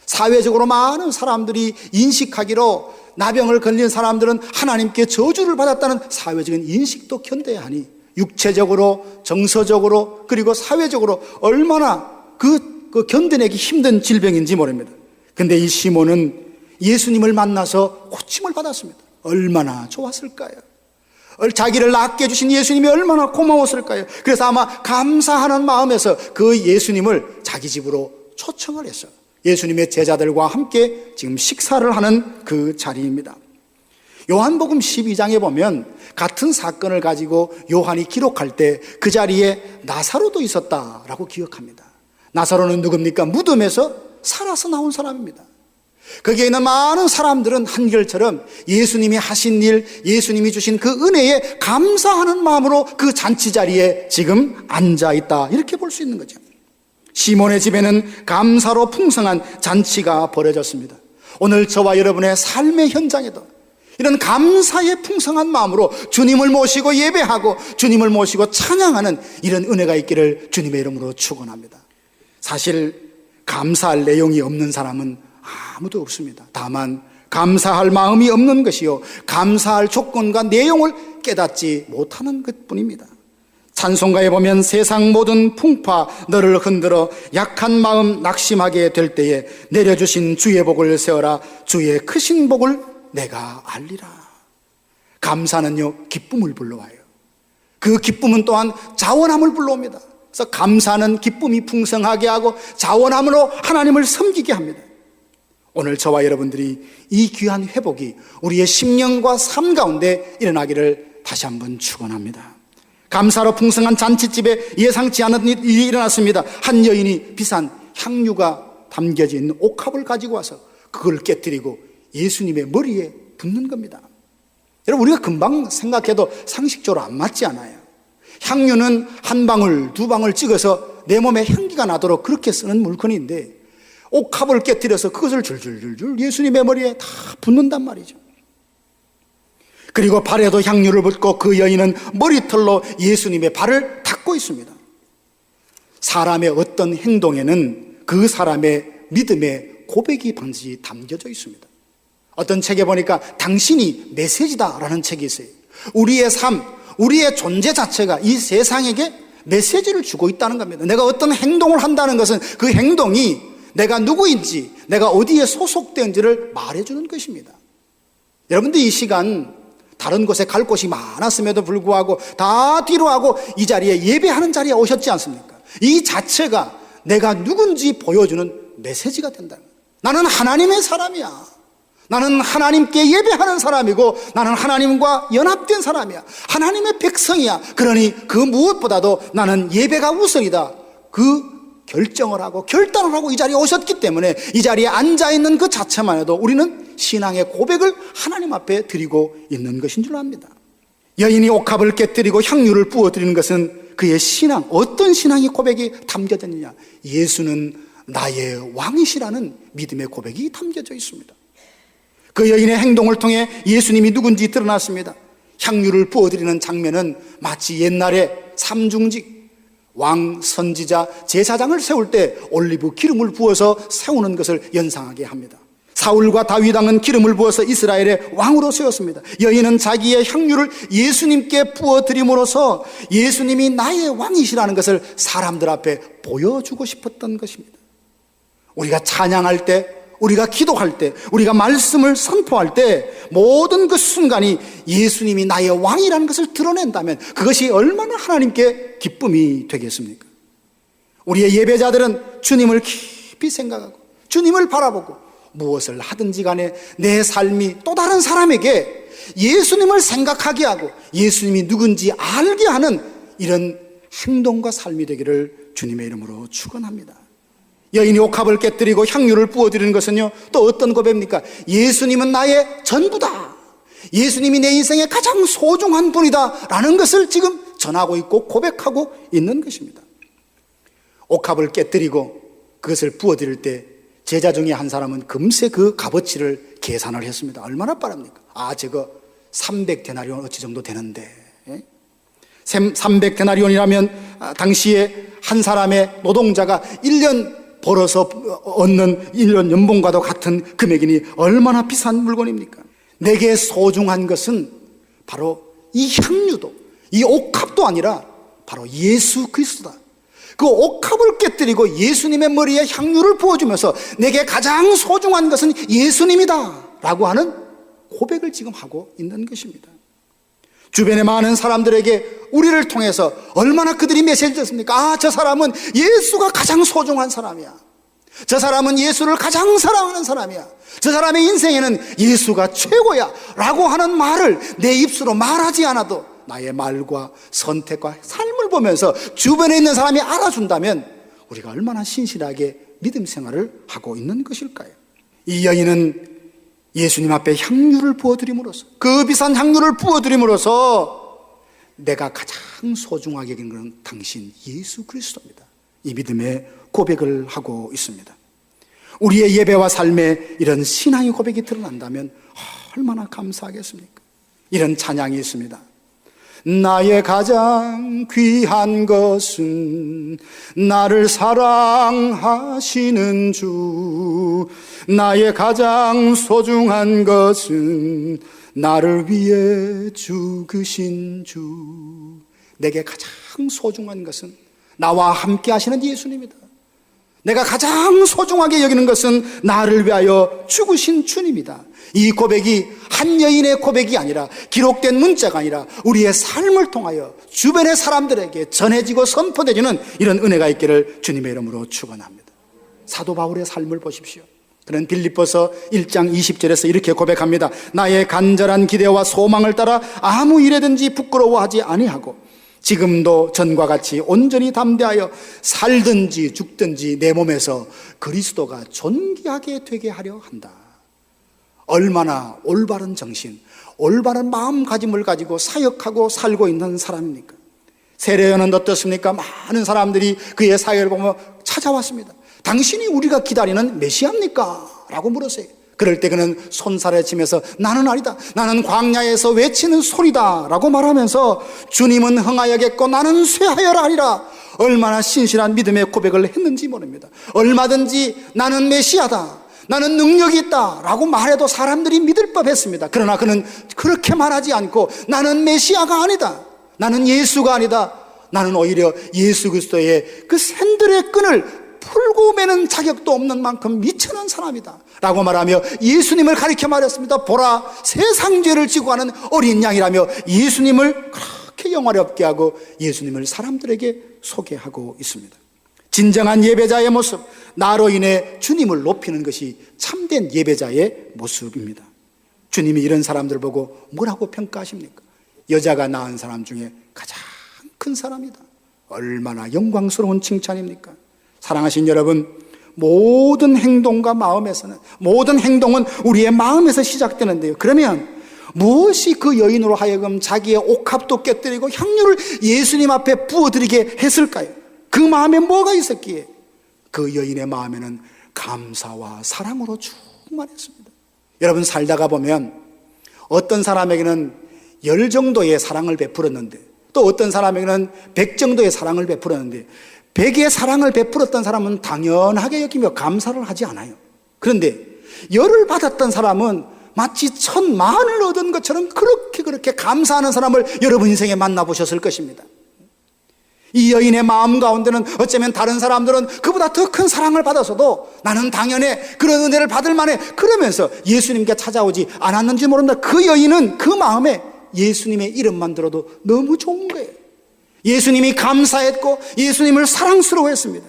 사회적으로 많은 사람들이 인식하기로 나병을 걸린 사람들은 하나님께 저주를 받았다는 사회적인 인식도 견뎌야 하니 육체적으로, 정서적으로, 그리고 사회적으로 얼마나 그 견뎌내기 힘든 질병인지 모릅니다. 근데 이 시몬은 예수님을 만나서 고침을 받았습니다. 얼마나 좋았을까요? 자기를 낫게 해주신 예수님이 얼마나 고마웠을까요? 그래서 아마 감사하는 마음에서 그 예수님을 자기 집으로 초청을 했어요. 예수님의 제자들과 함께 지금 식사를 하는 그 자리입니다. 요한복음 12장에 보면 같은 사건을 가지고 요한이 기록할 때 그 자리에 나사로도 있었다라고 기억합니다. 나사로는 누굽니까? 무덤에서 살아서 나온 사람입니다. 거기에 있는 많은 사람들은 한결처럼 예수님이 하신 일, 예수님이 주신 그 은혜에 감사하는 마음으로 그 잔치 자리에 지금 앉아있다 이렇게 볼 수 있는 거죠. 시몬의 집에는 감사로 풍성한 잔치가 벌어졌습니다. 오늘 저와 여러분의 삶의 현장에도 이런 감사의 풍성한 마음으로 주님을 모시고 예배하고 주님을 모시고 찬양하는 이런 은혜가 있기를 주님의 이름으로 축원합니다. 사실 감사할 내용이 없는 사람은 아무도 없습니다. 다만 감사할 마음이 없는 것이요 감사할 조건과 내용을 깨닫지 못하는 것뿐입니다. 찬송가에 보면 세상 모든 풍파 너를 흔들어 약한 마음 낙심하게 될 때에 내려주신 주의 복을 세워라. 주의 크신 복을 내가 알리라. 감사는요, 기쁨을 불러와요. 그 기쁨은 또한 자원함을 불러옵니다. 그래서 감사는 기쁨이 풍성하게 하고 자원함으로 하나님을 섬기게 합니다. 오늘 저와 여러분들이 이 귀한 회복이 우리의 심령과 삶 가운데 일어나기를 다시 한번 축원합니다. 감사로 풍성한 잔치집에 예상치 않은 일이 일어났습니다. 한 여인이 비싼 향유가 담겨진 옥합을 가지고 와서 그걸 깨뜨리고 예수님의 머리에 붓는 겁니다. 여러분, 우리가 금방 생각해도 상식적으로 안 맞지 않아요. 향유는 한 방울, 두 방울 찍어서 내 몸에 향기가 나도록 그렇게 쓰는 물건인데 옥합을 깨뜨려서 그것을 줄줄줄줄 예수님의 머리에 다 붓는단 말이죠. 그리고 발에도 향유를 붓고 그 여인은 머리털로 예수님의 발을 닦고 있습니다. 사람의 어떤 행동에는 그 사람의 믿음의 고백이 반드시 담겨져 있습니다. 어떤 책에 보니까 당신이 메시지다라는 책이 있어요. 우리의 삶, 우리의 존재 자체가 이 세상에게 메시지를 주고 있다는 겁니다. 내가 어떤 행동을 한다는 것은 그 행동이 내가 누구인지, 내가 어디에 소속된지를 말해주는 것입니다. 여러분들 이 시간 다른 곳에 갈 곳이 많았음에도 불구하고 다 뒤로 하고 이 자리에 예배하는 자리에 오셨지 않습니까? 이 자체가 내가 누군지 보여주는 메시지가 된다. 나는 하나님의 사람이야. 나는 하나님께 예배하는 사람이고 나는 하나님과 연합된 사람이야. 하나님의 백성이야. 그러니 그 무엇보다도 나는 예배가 우선이다. 그 결정을 하고 결단을 하고 이 자리에 오셨기 때문에 이 자리에 앉아있는 그 자체만 해도 우리는 신앙의 고백을 하나님 앞에 드리고 있는 것인 줄 압니다. 여인이 옥합을 깨뜨리고 향유를 부어드리는 것은 그의 신앙, 어떤 신앙의 고백이 담겨져 있느냐. 예수는 나의 왕이시라는 믿음의 고백이 담겨져 있습니다. 그 여인의 행동을 통해 예수님이 누군지 드러났습니다. 향유를 부어드리는 장면은 마치 옛날에 삼중직, 왕, 선지자, 제사장을 세울 때 올리브 기름을 부어서 세우는 것을 연상하게 합니다. 사울과 다윗 왕은 기름을 부어서 이스라엘의 왕으로 세웠습니다. 여인은 자기의 향유를 예수님께 부어드림으로써 예수님이 나의 왕이시라는 것을 사람들 앞에 보여주고 싶었던 것입니다. 우리가 찬양할 때, 우리가 기도할 때, 우리가 말씀을 선포할 때 모든 그 순간이 예수님이 나의 왕이라는 것을 드러낸다면 그것이 얼마나 하나님께 기쁨이 되겠습니까? 우리의 예배자들은 주님을 깊이 생각하고 주님을 바라보고 무엇을 하든지 간에 내 삶이 또 다른 사람에게 예수님을 생각하게 하고 예수님이 누군지 알게 하는 이런 행동과 삶이 되기를 주님의 이름으로 축원합니다. 여인이 옥합을 깨뜨리고 향유를 부어드리는 것은요, 또 어떤 고백입니까? 예수님은 나의 전부다. 예수님이 내 인생의 가장 소중한 분이다 라는 것을 지금 전하고 있고 고백하고 있는 것입니다. 옥합을 깨뜨리고 그것을 부어드릴 때 제자 중에 한 사람은 금세 그 값어치를 계산을 했습니다. 얼마나 빠릅니까? 저거 300데나리온 어치 정도 되는데, 300데나리온이라면 당시에 한 사람의 노동자가 1년 벌어서 얻는 1년 연봉과도 같은 금액이니 얼마나 비싼 물건입니까? 내게 소중한 것은 바로 이 향유도, 이 옥합도 아니라 바로 예수 그리스도다. 그 옥합을 깨뜨리고 예수님의 머리에 향유를 부어주면서 내게 가장 소중한 것은 예수님이다 라고 하는 고백을 지금 하고 있는 것입니다. 주변의 많은 사람들에게 우리를 통해서 얼마나 그들이 메시지를 줬습니까? 저 사람은 예수가 가장 소중한 사람이야. 저 사람은 예수를 가장 사랑하는 사람이야. 저 사람의 인생에는 예수가 최고야 라고 하는 말을 내 입술로 말하지 않아도 나의 말과 선택과 삶을 보면서 주변에 있는 사람이 알아준다면 우리가 얼마나 신실하게 믿음 생활을 하고 있는 것일까요? 이 여인은 예수님 앞에 향유를 부어드림으로써, 그 비싼 향유를 부어드림으로써 내가 가장 소중하게 여기는 것은 당신 예수 그리스도입니다. 이 믿음의 고백을 하고 있습니다. 우리의 예배와 삶에 이런 신앙의 고백이 드러난다면 얼마나 감사하겠습니까? 이런 찬양이 있습니다. 나의 가장 귀한 것은 나를 사랑하시는 주, 나의 가장 소중한 것은 나를 위해 죽으신 주. 내게 가장 소중한 것은 나와 함께 하시는 예수님이다. 내가 가장 소중하게 여기는 것은 나를 위하여 죽으신 주님이다. 이 고백이 한 여인의 고백이 아니라, 기록된 문자가 아니라 우리의 삶을 통하여 주변의 사람들에게 전해지고 선포되지는 이런 은혜가 있기를 주님의 이름으로 축원합니다. 사도 바울의 삶을 보십시오. 그는 빌립보서 1장 20절에서 이렇게 고백합니다. 나의 간절한 기대와 소망을 따라 아무 일에든지 부끄러워하지 아니하고 지금도 전과 같이 온전히 담대하여 살든지 죽든지 내 몸에서 그리스도가 존귀하게 되게 하려 한다. 얼마나 올바른 정신, 올바른 마음가짐을 가지고 사역하고 살고 있는 사람입니까? 세례요한은 어떻습니까? 많은 사람들이 그의 사역을 보며 찾아왔습니다. 당신이 우리가 기다리는 메시아입니까? 라고 물었어요. 그럴 때 그는 손살에 치면서 나는 아니다, 나는 광야에서 외치는 소리다 라고 말하면서 주님은 흥하여겠고 나는 쇠하여라 하리라. 얼마나 신실한 믿음의 고백을 했는지 모릅니다. 얼마든지 나는 메시아다, 나는 능력이 있다 라고 말해도 사람들이 믿을 법했습니다. 그러나 그는 그렇게 말하지 않고 나는 메시아가 아니다, 나는 예수가 아니다, 나는 오히려 예수 그리스도의 그 샌들의 끈을 풀고 매는 자격도 없는 만큼 미천한 사람이다 라고 말하며 예수님을 가리켜 말했습니다. 보라, 세상 죄를 지고 가는 어린 양이라며 예수님을 그렇게 영화롭게 하고 예수님을 사람들에게 소개하고 있습니다. 진정한 예배자의 모습, 나로 인해 주님을 높이는 것이 참된 예배자의 모습입니다. 주님이 이런 사람들을 보고 뭐라고 평가하십니까? 여자가 낳은 사람 중에 가장 큰 사람이다. 얼마나 영광스러운 칭찬입니까? 사랑하신 여러분, 모든 행동과 마음에서는, 모든 행동은 우리의 마음에서 시작되는데요. 그러면 무엇이 그 여인으로 하여금 자기의 옥합도 깨뜨리고 향유를 예수님 앞에 부어드리게 했을까요? 그 마음에 뭐가 있었기에? 그 여인의 마음에는 감사와 사랑으로 충만했습니다. 여러분, 살다가 보면 어떤 사람에게는 10 정도의 사랑을 베풀었는데, 또 어떤 사람에게는 100 정도의 사랑을 베풀었는데, 100의 사랑을 베풀었던 사람은 당연하게 여기며 감사를 하지 않아요. 그런데 10을 받았던 사람은 마치 1000만을 얻은 것처럼 그렇게 감사하는 사람을 여러분 인생에 만나보셨을 것입니다. 이 여인의 마음 가운데는 어쩌면 다른 사람들은 그보다 더 큰 사랑을 받아서도 나는 당연해, 그런 은혜를 받을 만해, 그러면서 예수님께 찾아오지 않았는지 모른다. 그 여인은 그 마음에 예수님의 이름만 들어도 너무 좋은 거예요. 예수님이 감사했고 예수님을 사랑스러워했습니다.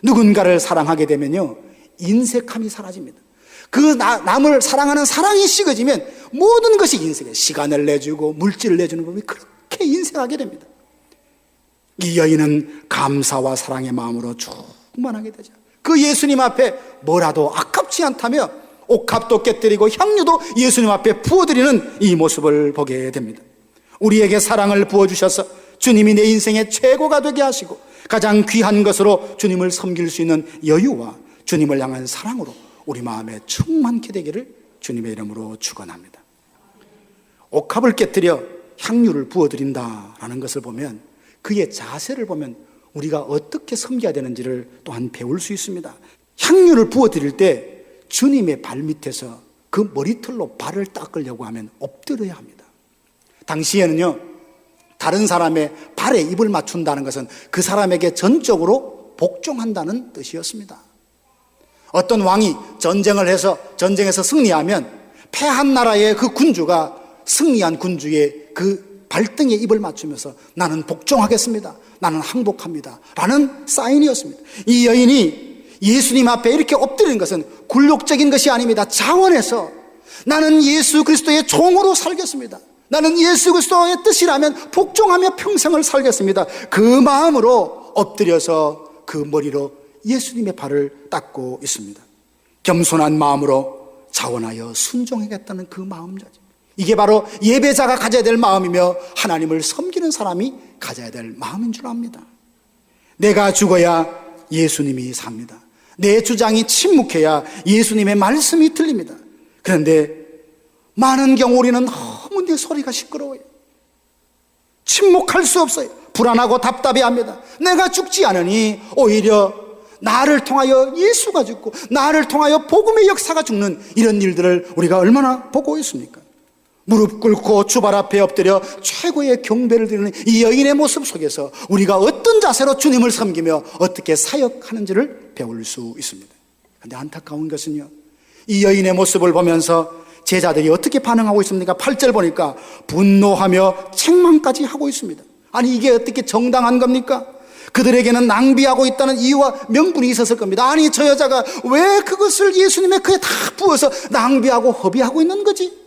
누군가를 사랑하게 되면요, 인색함이 사라집니다. 그 남을 사랑하는 사랑이 식어지면 모든 것이 인색해요. 시간을 내주고 물질을 내주는 법이 그렇게 인색하게 됩니다. 이 여인은 감사와 사랑의 마음으로 충만하게 되죠. 그 예수님 앞에 뭐라도 아깝지 않다며 옥합도 깨뜨리고 향유도 예수님 앞에 부어드리는 이 모습을 보게 됩니다. 우리에게 사랑을 부어주셔서 주님이 내 인생의 최고가 되게 하시고 가장 귀한 것으로 주님을 섬길 수 있는 여유와 주님을 향한 사랑으로 우리 마음에 충만케 되기를 주님의 이름으로 축원합니다. 옥합을 깨뜨려 향유를 부어드린다라는 것을 보면, 그의 자세를 보면 우리가 어떻게 섬겨야 되는지를 또한 배울 수 있습니다. 향유를 부어드릴 때 주님의 발밑에서 그 머리털로 발을 닦으려고 하면 엎드려야 합니다. 당시에는요, 다른 사람의 발에 입을 맞춘다는 것은 그 사람에게 전적으로 복종한다는 뜻이었습니다. 어떤 왕이 전쟁에서 승리하면 패한 나라의 그 군주가 승리한 군주의 그 발등에 입을 맞추면서 나는 복종하겠습니다, 나는 항복합니다 라는 사인이었습니다. 이 여인이 예수님 앞에 이렇게 엎드리는 것은 굴욕적인 것이 아닙니다. 자원해서 나는 예수 그리스도의 종으로 살겠습니다, 나는 예수 그리스도의 뜻이라면 복종하며 평생을 살겠습니다, 그 마음으로 엎드려서 그 머리로 예수님의 발을 닦고 있습니다. 겸손한 마음으로 자원하여 순종하겠다는 그 마음자지. 이게 바로 예배자가 가져야 될 마음이며 하나님을 섬기는 사람이 가져야 될 마음인 줄 압니다. 내가 죽어야 예수님이 삽니다. 내 주장이 침묵해야 예수님의 말씀이 들립니다. 그런데 많은 경우 우리는 너무 내 소리가 시끄러워요. 침묵할 수 없어요. 불안하고 답답해합니다. 내가 죽지 않으니 오히려 나를 통하여 예수가 죽고 나를 통하여 복음의 역사가 죽는 이런 일들을 우리가 얼마나 보고 있습니까? 무릎 꿇고 주발 앞에 엎드려 최고의 경배를 드리는 이 여인의 모습 속에서 우리가 어떤 자세로 주님을 섬기며 어떻게 사역하는지를 배울 수 있습니다. 그런데 안타까운 것은요, 이 여인의 모습을 보면서 제자들이 어떻게 반응하고 있습니까? 8절 보니까 분노하며 책망까지 하고 있습니다. 아니, 이게 어떻게 정당한 겁니까? 그들에게는 낭비하고 있다는 이유와 명분이 있었을 겁니다. 아니, 저 여자가 왜 그것을 예수님의 그에 다 부어서 낭비하고 허비하고 있는 거지?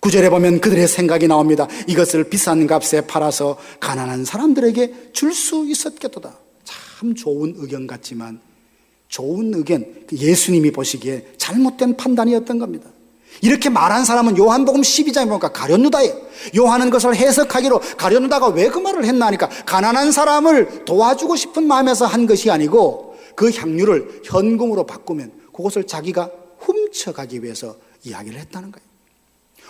9절에 보면 그들의 생각이 나옵니다. 이것을 비싼 값에 팔아서 가난한 사람들에게 줄 수 있었겠도다. 참 좋은 의견 같지만 좋은 의견, 예수님이 보시기에 잘못된 판단이었던 겁니다. 이렇게 말한 사람은 요한복음 12장에 보니까 가룟유다예요. 요한은 그것을 해석하기로 가룟유다가 왜 그 말을 했나 하니까 가난한 사람을 도와주고 싶은 마음에서 한 것이 아니고 그 향유를 현금으로 바꾸면 그것을 자기가 훔쳐가기 위해서 이야기를 했다는 거예요.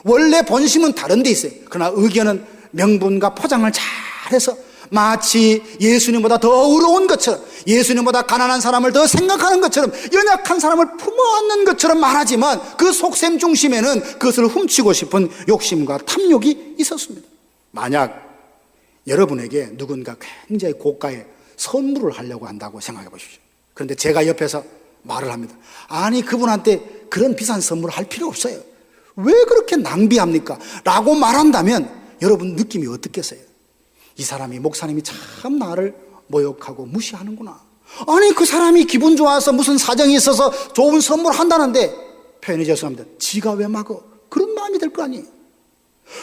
원래 본심은 다른 데 있어요. 그러나 의견은 명분과 포장을 잘해서 마치 예수님보다 더 의로운 것처럼, 예수님보다 가난한 사람을 더 생각하는 것처럼, 연약한 사람을 품어안는 것처럼 말하지만 그 속셈 중심에는 그것을 훔치고 싶은 욕심과 탐욕이 있었습니다. 만약 여러분에게 누군가 굉장히 고가의 선물을 하려고 한다고 생각해 보십시오. 그런데 제가 옆에서 말을 합니다. 아니, 그분한테 그런 비싼 선물을 할 필요 없어요. 왜 그렇게 낭비합니까? 라고 말한다면 여러분 느낌이 어떻겠어요? 이 사람이, 목사님이 참 나를 모욕하고 무시하는구나. 아니, 그 사람이 기분 좋아서 무슨 사정이 있어서 좋은 선물 한다는데, 표현이 죄송합니다, 지가 왜 막어? 그런 마음이 들 거 아니에요.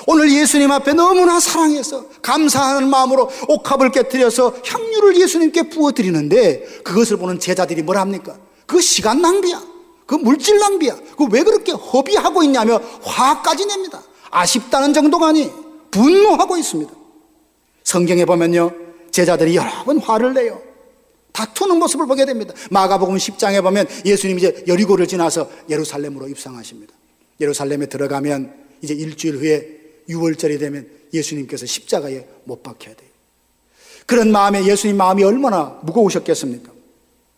오늘 예수님 앞에 너무나 사랑해서 감사하는 마음으로 옥합을 깨뜨려서 향유를 예수님께 부어드리는데 그것을 보는 제자들이 뭐라 합니까? 그 시간 낭비야, 그 물질 낭비야, 그 왜 그렇게 허비하고 있냐며 화까지 냅니다. 아쉽다는 정도가 아니에요. 분노하고 있습니다. 성경에 보면요, 제자들이 여러 번 화를 내요. 다투는 모습을 보게 됩니다. 마가복음 10장에 보면 예수님이 이제 여리고를 지나서 예루살렘으로 입성하십니다. 예루살렘에 들어가면 이제 일주일 후에 6월절이 되면 예수님께서 십자가에 못 박혀야 돼요. 그런 마음에 예수님 마음이 얼마나 무거우셨겠습니까?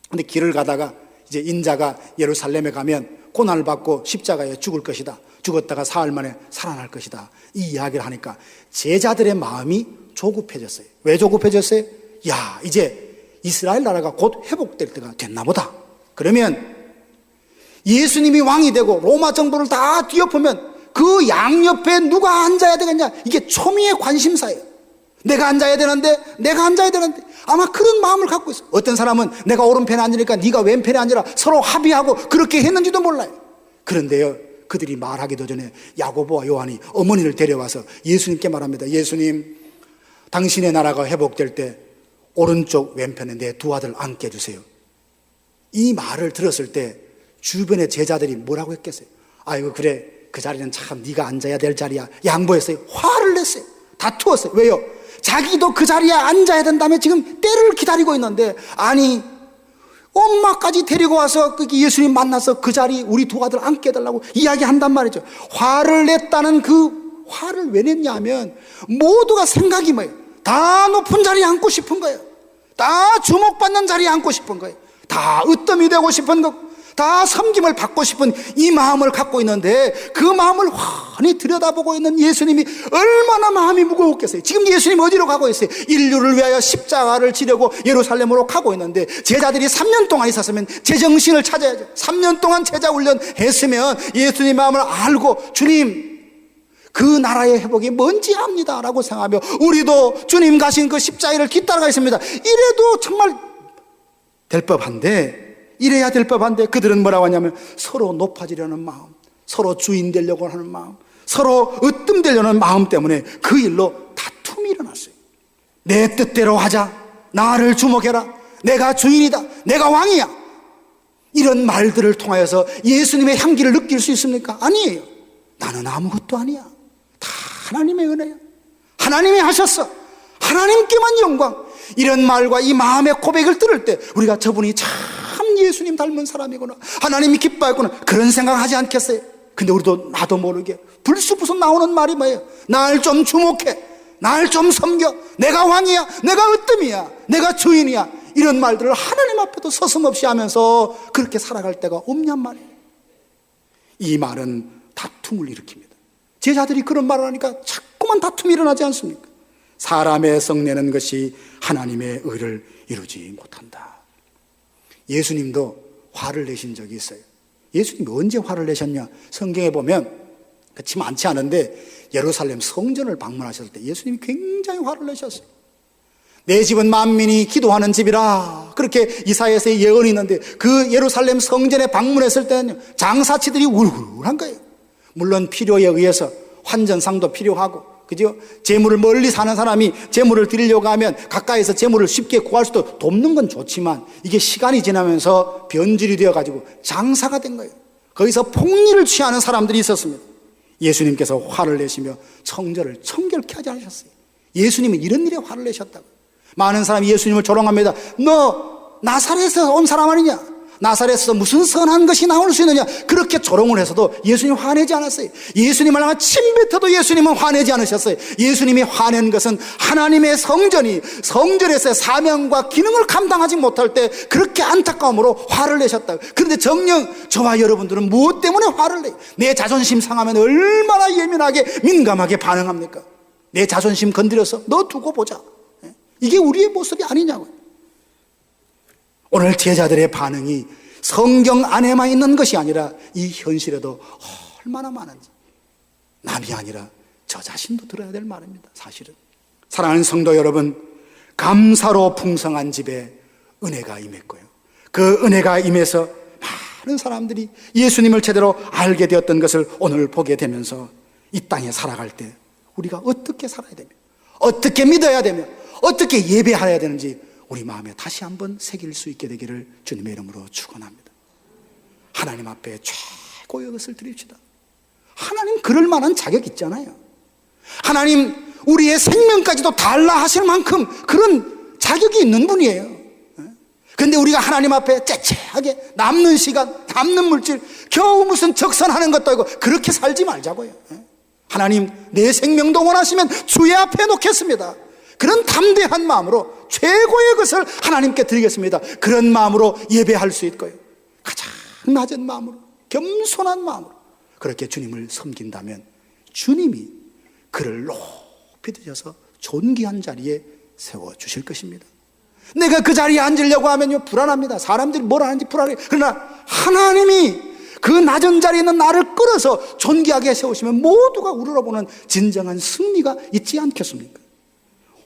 근데 길을 가다가 이제 인자가 예루살렘에 가면 고난을 받고 십자가에 죽을 것이다, 죽었다가 사흘 만에 살아날 것이다, 이 이야기를 하니까 제자들의 마음이 조급해졌어요. 왜 조급해졌어요? 야, 이제 이스라엘 나라가 곧 회복될 때가 됐나 보다. 그러면 예수님이 왕이 되고 로마 정부를 다 뒤엎으면 그 양옆에 누가 앉아야 되겠냐, 이게 초미의 관심사예요. 내가 앉아야 되는데 아마 그런 마음을 갖고 있어요. 어떤 사람은 내가 오른편에 앉으니까 네가 왼편에 앉으라, 서로 합의하고 그렇게 했는지도 몰라요. 그런데요, 그들이 말하기도 전에 야고보와 요한이 어머니를 데려와서 예수님께 말합니다. 예수님, 당신의 나라가 회복될 때 오른쪽 왼편에 내 두 아들 앉게 해주세요. 이 말을 들었을 때 주변의 제자들이 뭐라고 했겠어요? 아이고, 그래, 그 자리는 참 네가 앉아야 될 자리야, 양보했어요. 화를 냈어요. 다투었어요. 왜요? 자기도 그 자리에 앉아야 된다며 지금 때를 기다리고 있는데, 아니, 엄마까지 데리고 와서 예수님 만나서 그 자리 우리 두 아들 앉게 해달라고 이야기한단 말이죠. 화를 냈다는 그 화를 왜 냈냐 하면 모두가 생각이 뭐예요? 다 높은 자리에 앉고 싶은 거예요. 다 주목받는 자리에 앉고 싶은 거예요. 다 으뜸이 되고 싶은 거, 다 섬김을 받고 싶은 이 마음을 갖고 있는데 그 마음을 환히 들여다보고 있는 예수님이 얼마나 마음이 무거웠겠어요. 지금 예수님 어디로 가고 있어요? 인류를 위하여 십자가를 지려고 예루살렘으로 가고 있는데 제자들이 3년 동안 있었으면 제정신을 찾아야죠. 3년 동안 제자 훈련 했으면 예수님 마음을 알고 주님, 그 나라의 회복이 뭔지 압니다 라고 생각하며 우리도 주님 가신 그 십자가를 뒤따라가겠습니다, 이래도 정말 될 법한데, 이래야 될 법한데 그들은 뭐라고 하냐면 서로 높아지려는 마음, 서로 주인 되려고 하는 마음, 서로 으뜸되려는 마음 때문에 그 일로 다툼이 일어났어요. 내 뜻대로 하자, 나를 주목해라, 내가 주인이다, 내가 왕이야, 이런 말들을 통하여서 예수님의 향기를 느낄 수 있습니까? 아니에요. 나는 아무것도 아니야. 다 하나님의 은혜야. 하나님이 하셨어. 하나님께만 영광. 이런 말과 이 마음의 고백을 들을 때 우리가 저분이 참 예수님 닮은 사람이구나, 하나님이 기뻐했구나, 그런 생각하지 않겠어요? 근데 우리도 나도 모르게 불쑥불쑥 나오는 말이 뭐예요? 날 좀 주목해, 날 좀 섬겨, 내가 왕이야, 내가 으뜸이야, 내가 주인이야, 이런 말들을 하나님 앞에도 서슴없이 하면서 그렇게 살아갈 때가 없냔 말이에요. 이 말은 다툼을 일으킵니다. 제자들이 그런 말을 하니까 자꾸만 다툼이 일어나지 않습니까? 사람의 성내는 것이 하나님의 의를 이루지 못한다. 예수님도 화를 내신 적이 있어요. 예수님이 언제 화를 내셨냐? 성경에 보면 그렇지 많지 않은데 예루살렘 성전을 방문하셨을 때 예수님이 굉장히 화를 내셨어요. 내 집은 만민이 기도하는 집이라, 그렇게 이사야서의 예언이 있는데 그 예루살렘 성전에 방문했을 때는 장사치들이 울울한 거예요. 물론 필요에 의해서 환전상도 필요하고, 그죠? 재물을 멀리 사는 사람이 재물을 드리려고 하면 가까이서 재물을 쉽게 구할 수도 돕는 건 좋지만 이게 시간이 지나면서 변질이 되어가지고 장사가 된 거예요. 거기서 폭리를 취하는 사람들이 있었습니다. 예수님께서 화를 내시며 성전을 청결케 하지 않으셨어요. 예수님은 이런 일에 화를 내셨다고. 많은 사람이 예수님을 조롱합니다. 너 나사렛에서 온 사람 아니냐? 나사렛에서 무슨 선한 것이 나올 수 있느냐? 그렇게 조롱을 해서도 예수님 화내지 않았어요. 예수님을 향한 침뱉어도 예수님은 화내지 않으셨어요. 예수님이 화낸 것은 하나님의 성전이 성전에서의 사명과 기능을 감당하지 못할 때 그렇게 안타까움으로 화를 내셨다. 그런데 정녕 저와 여러분들은 무엇 때문에 화를 내요? 내 자존심 상하면 얼마나 예민하게 민감하게 반응합니까? 내 자존심 건드려서 너 두고 보자. 이게 우리의 모습이 아니냐고요. 오늘 제자들의 반응이 성경 안에만 있는 것이 아니라 이 현실에도 얼마나 많은지 남이 아니라 저 자신도 들어야 될 말입니다. 사실은 사랑하는 성도 여러분, 감사로 풍성한 집에 은혜가 임했고요, 그 은혜가 임해서 많은 사람들이 예수님을 제대로 알게 되었던 것을 오늘 보게 되면서 이 땅에 살아갈 때 우리가 어떻게 살아야 되며, 어떻게 믿어야 되며, 어떻게 예배해야 되는지 우리 마음에 다시 한번 새길 수 있게 되기를 주님의 이름으로 축원합니다. 하나님 앞에 최고의 것을 드립시다. 하나님 그럴 만한 자격 있잖아요. 하나님 우리의 생명까지도 달라 하실 만큼 그런 자격이 있는 분이에요. 그런데 우리가 하나님 앞에 째째하게 남는 시간, 남는 물질, 겨우 무슨 적선하는 것도 아니고 그렇게 살지 말자고요. 하나님 내 생명도 원하시면 주의 앞에 놓겠습니다. 그런 담대한 마음으로 최고의 것을 하나님께 드리겠습니다. 그런 마음으로 예배할 수 있고요, 가장 낮은 마음으로, 겸손한 마음으로 그렇게 주님을 섬긴다면 주님이 그를 높이 드셔서 존귀한 자리에 세워주실 것입니다. 내가 그 자리에 앉으려고 하면요 불안합니다. 사람들이 뭘 하는지 불안해요. 그러나 하나님이 그 낮은 자리에 있는 나를 끌어서 존귀하게 세우시면 모두가 우러러보는 진정한 승리가 있지 않겠습니까?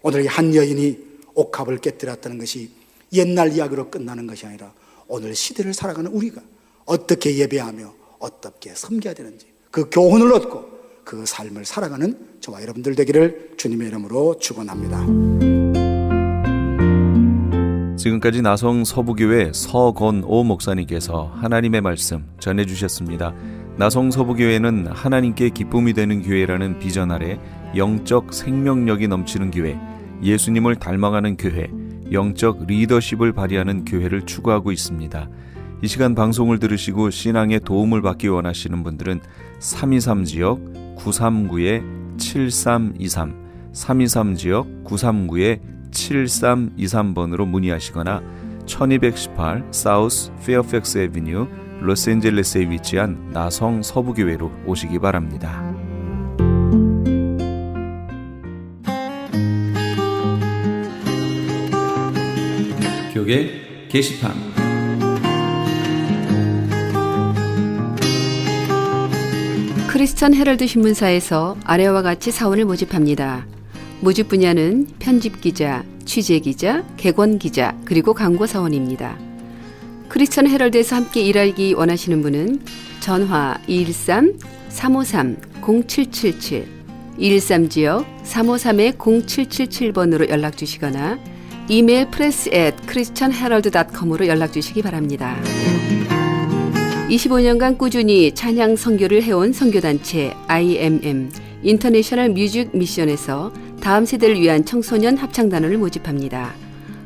오늘 한 여인이 옥합을 깨뜨렸다는 것이 옛날 이야기로 끝나는 것이 아니라 오늘 시대를 살아가는 우리가 어떻게 예배하며 어떻게 섬겨야 되는지 그 교훈을 얻고 그 삶을 살아가는 저와 여러분들 되기를 주님의 이름으로 축원합니다. 지금까지 나성 서부교회 서건오 목사님께서 하나님의 말씀 전해주셨습니다. 나성 서부교회는 하나님께 기쁨이 되는 교회라는 비전 아래 영적 생명력이 넘치는 교회, 예수님을 닮아가는 교회, 영적 리더십을 발휘하는 교회를 추구하고 있습니다. 이 시간 방송을 들으시고 신앙에 도움을 받기 원하시는 분들은 323지역 939-7323, 323지역 939-7323번으로 문의하시거나 1218 사우스 페어팩스 애비뉴 로스앤젤레스에 위치한 나성 서부교회로 오시기 바랍니다. 교계 게시판. 크리스천 헤럴드 신문사에서 아래와 같이 사원을 모집합니다. 모집 분야는 편집기자, 취재기자, 객원기자, 그리고 광고사원입니다. 크리스천 헤럴드에서 함께 일하기 원하시는 분은 전화 213-353-0777, 213지역 353-0777번으로 연락주시거나 이메일 press@christianherald.com으로 연락주시기 바랍니다. 25년간 꾸준히 찬양 선교를 해온 선교단체 IMM 인터내셔널 뮤직 미션에서 다음 세대를 위한 청소년 합창단원을 모집합니다.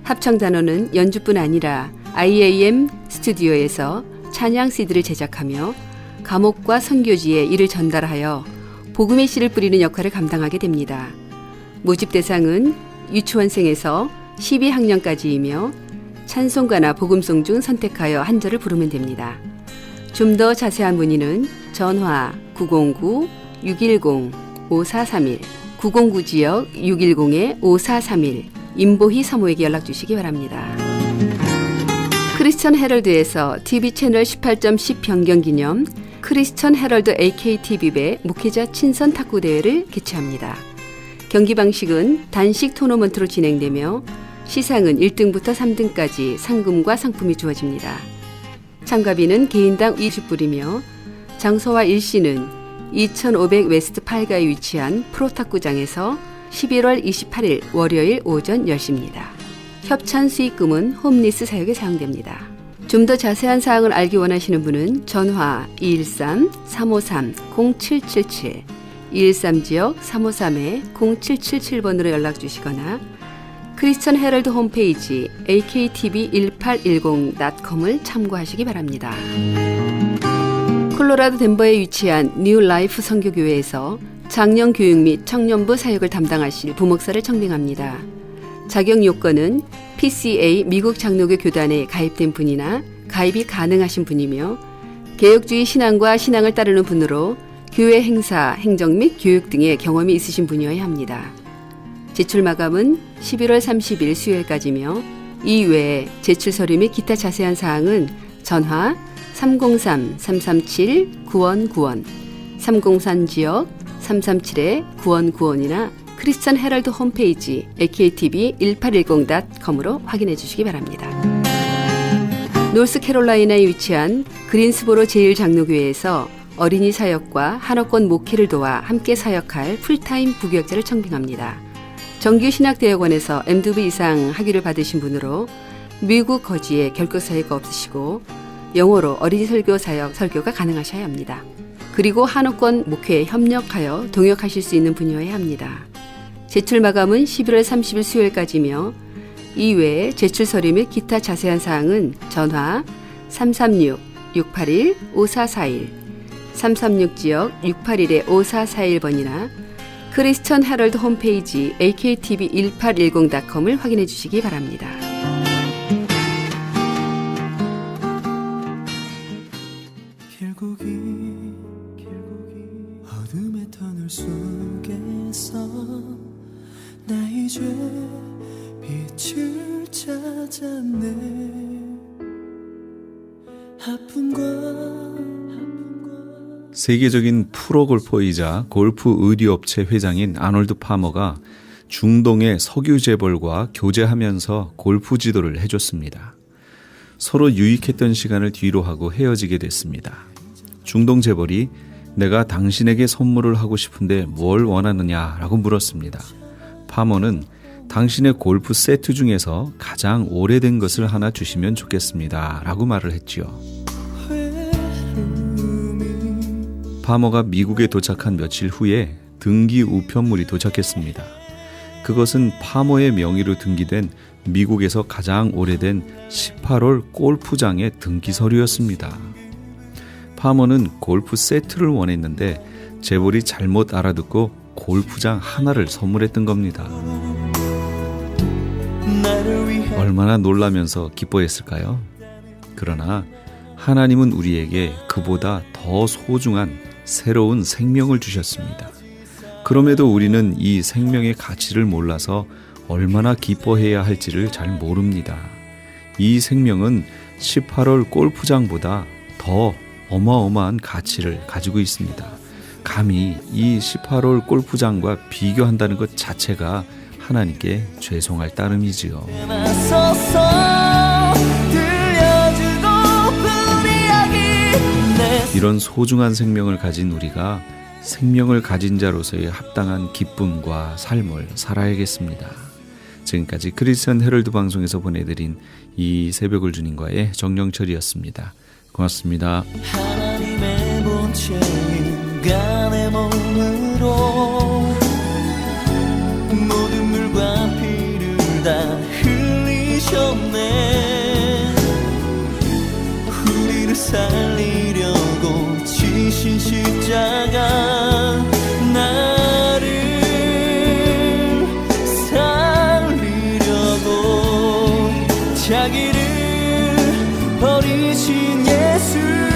합창단원은 연주뿐 아니라 IAM 스튜디오에서 찬양 CD를 제작하며 감옥과 선교지에 이를 전달하여 복음의 씨를 뿌리는 역할을 감당하게 됩니다. 모집 대상은 유치원생에서 12학년까지이며 찬송가나 복음송 중 선택하여 한 절을 부르면 됩니다. 좀 더 자세한 문의는 전화 610-5431, 909지역 610-5431, 임보희 사모에게 연락 주시기 바랍니다. 크리스천 헤럴드에서 TV 채널 18.10 변경 기념 크리스천 헤럴드 AKTV배 목회자 친선 탁구 대회를 개최합니다. 경기 방식은 단식 토너먼트로 진행되며 시상은 1등부터 3등까지 상금과 상품이 주어집니다. 참가비는 개인당 20불이며 장소와 일시는 2500 웨스트 8가에 위치한 프로탁구장에서 11월 28일 월요일 오전 10시입니다. 협찬 수익금은 홈리스 사역에 사용됩니다. 좀 더 자세한 사항을 알기 원하시는 분은 전화 213-353-0777, 213지역 353-0777번으로 연락 주시거나 크리스천 헤럴드 홈페이지 aktv1810.com을 참고하시기 바랍니다. 콜로라도 덴버에 위치한 뉴 라이프 선교교회에서 장년 교육 및 청년부 사역을 담당하실 부목사를 청빙합니다. 자격 요건은 PCA 미국 장로교 교단에 가입된 분이나 가입이 가능하신 분이며 개혁주의 신앙과 신앙을 따르는 분으로 교회 행사, 행정 및 교육 등의 경험이 있으신 분이어야 합니다. 제출 마감은 11월 30일 수요일까지며 이외에 제출 서류 및 기타 자세한 사항은 전화 303-337-9191, 303지역 337-9191이나 크리스천 헤럴드 홈페이지 aktv1810.com으로 확인해 주시기 바랍니다. 노스캐롤라이나에 위치한 그린스보로 제1장로교회에서 어린이 사역과 한어권 목회를 도와 함께 사역할 풀타임 부교역자를 청빙합니다. 정규신학대학원에서 MDB 이상 학위를 받으신 분으로 미국 거주에 결격 사유가 없으시고 영어로 어린이 설교 사역 설교가 가능하셔야 합니다. 그리고 한어권 목회에 협력하여 동역하실 수 있는 분이어야 합니다. 제출 마감은 11월 30일 수요일까지며 이외에 제출 서류 및 기타 자세한 사항은 전화 336-681-5441, 336지역 681-5441번이나 크리스천 헤럴드 홈페이지 aktv1810.com을 확인해 주시기 바랍니다. 길고기 어둠의 터널 속에서 나 이제 빛을 찾았네. 아픔과 세계적인 프로 골퍼이자 골프 의류업체 회장인 아놀드 파머가 중동의 석유 재벌과 교제하면서 골프 지도를 해줬습니다. 서로 유익했던 시간을 뒤로 하고 헤어지게 됐습니다. 중동 재벌이 내가 당신에게 선물을 하고 싶은데 뭘 원하느냐라고 물었습니다. 파머는 당신의 골프 세트 중에서 가장 오래된 것을 하나 주시면 좋겠습니다 라고 말을 했지요. 파머가 미국에 도착한 며칠 후에 등기 우편물이 도착했습니다. 그것은 파머의 명의로 등기된 미국에서 가장 오래된 18홀 골프장의 등기 서류였습니다. 파머는 골프 세트를 원했는데 재벌이 잘못 알아듣고 골프장 하나를 선물했던 겁니다. 얼마나 놀라면서 기뻐했을까요? 그러나 하나님은 우리에게 그보다 더 소중한 새로운 생명을 주셨습니다. 그럼에도 우리는 이 생명의 가치를 몰라서 얼마나 기뻐해야 할지를 잘 모릅니다. 이 생명은 18홀 골프장보다 더 어마어마한 가치를 가지고 있습니다. 감히 이 18홀 골프장과 비교한다는 것 자체가 하나님께 죄송할 따름이지요. 이런 소중한 생명을 가진 우리가 생명을 가진 자로서의 합당한 기쁨과 삶을 살아야겠습니다. 지금까지 크리스천 헤럴드 방송에서 보내드린 이 새벽을 주님과의 정영철이었습니다. 고맙습니다. 하나님의 본체 인간의 몸으로 모든 물과 피를 다 흘리셨네. 우리를 살리려고 지신 십자가 나를 살리려고 자기를 버리신 예수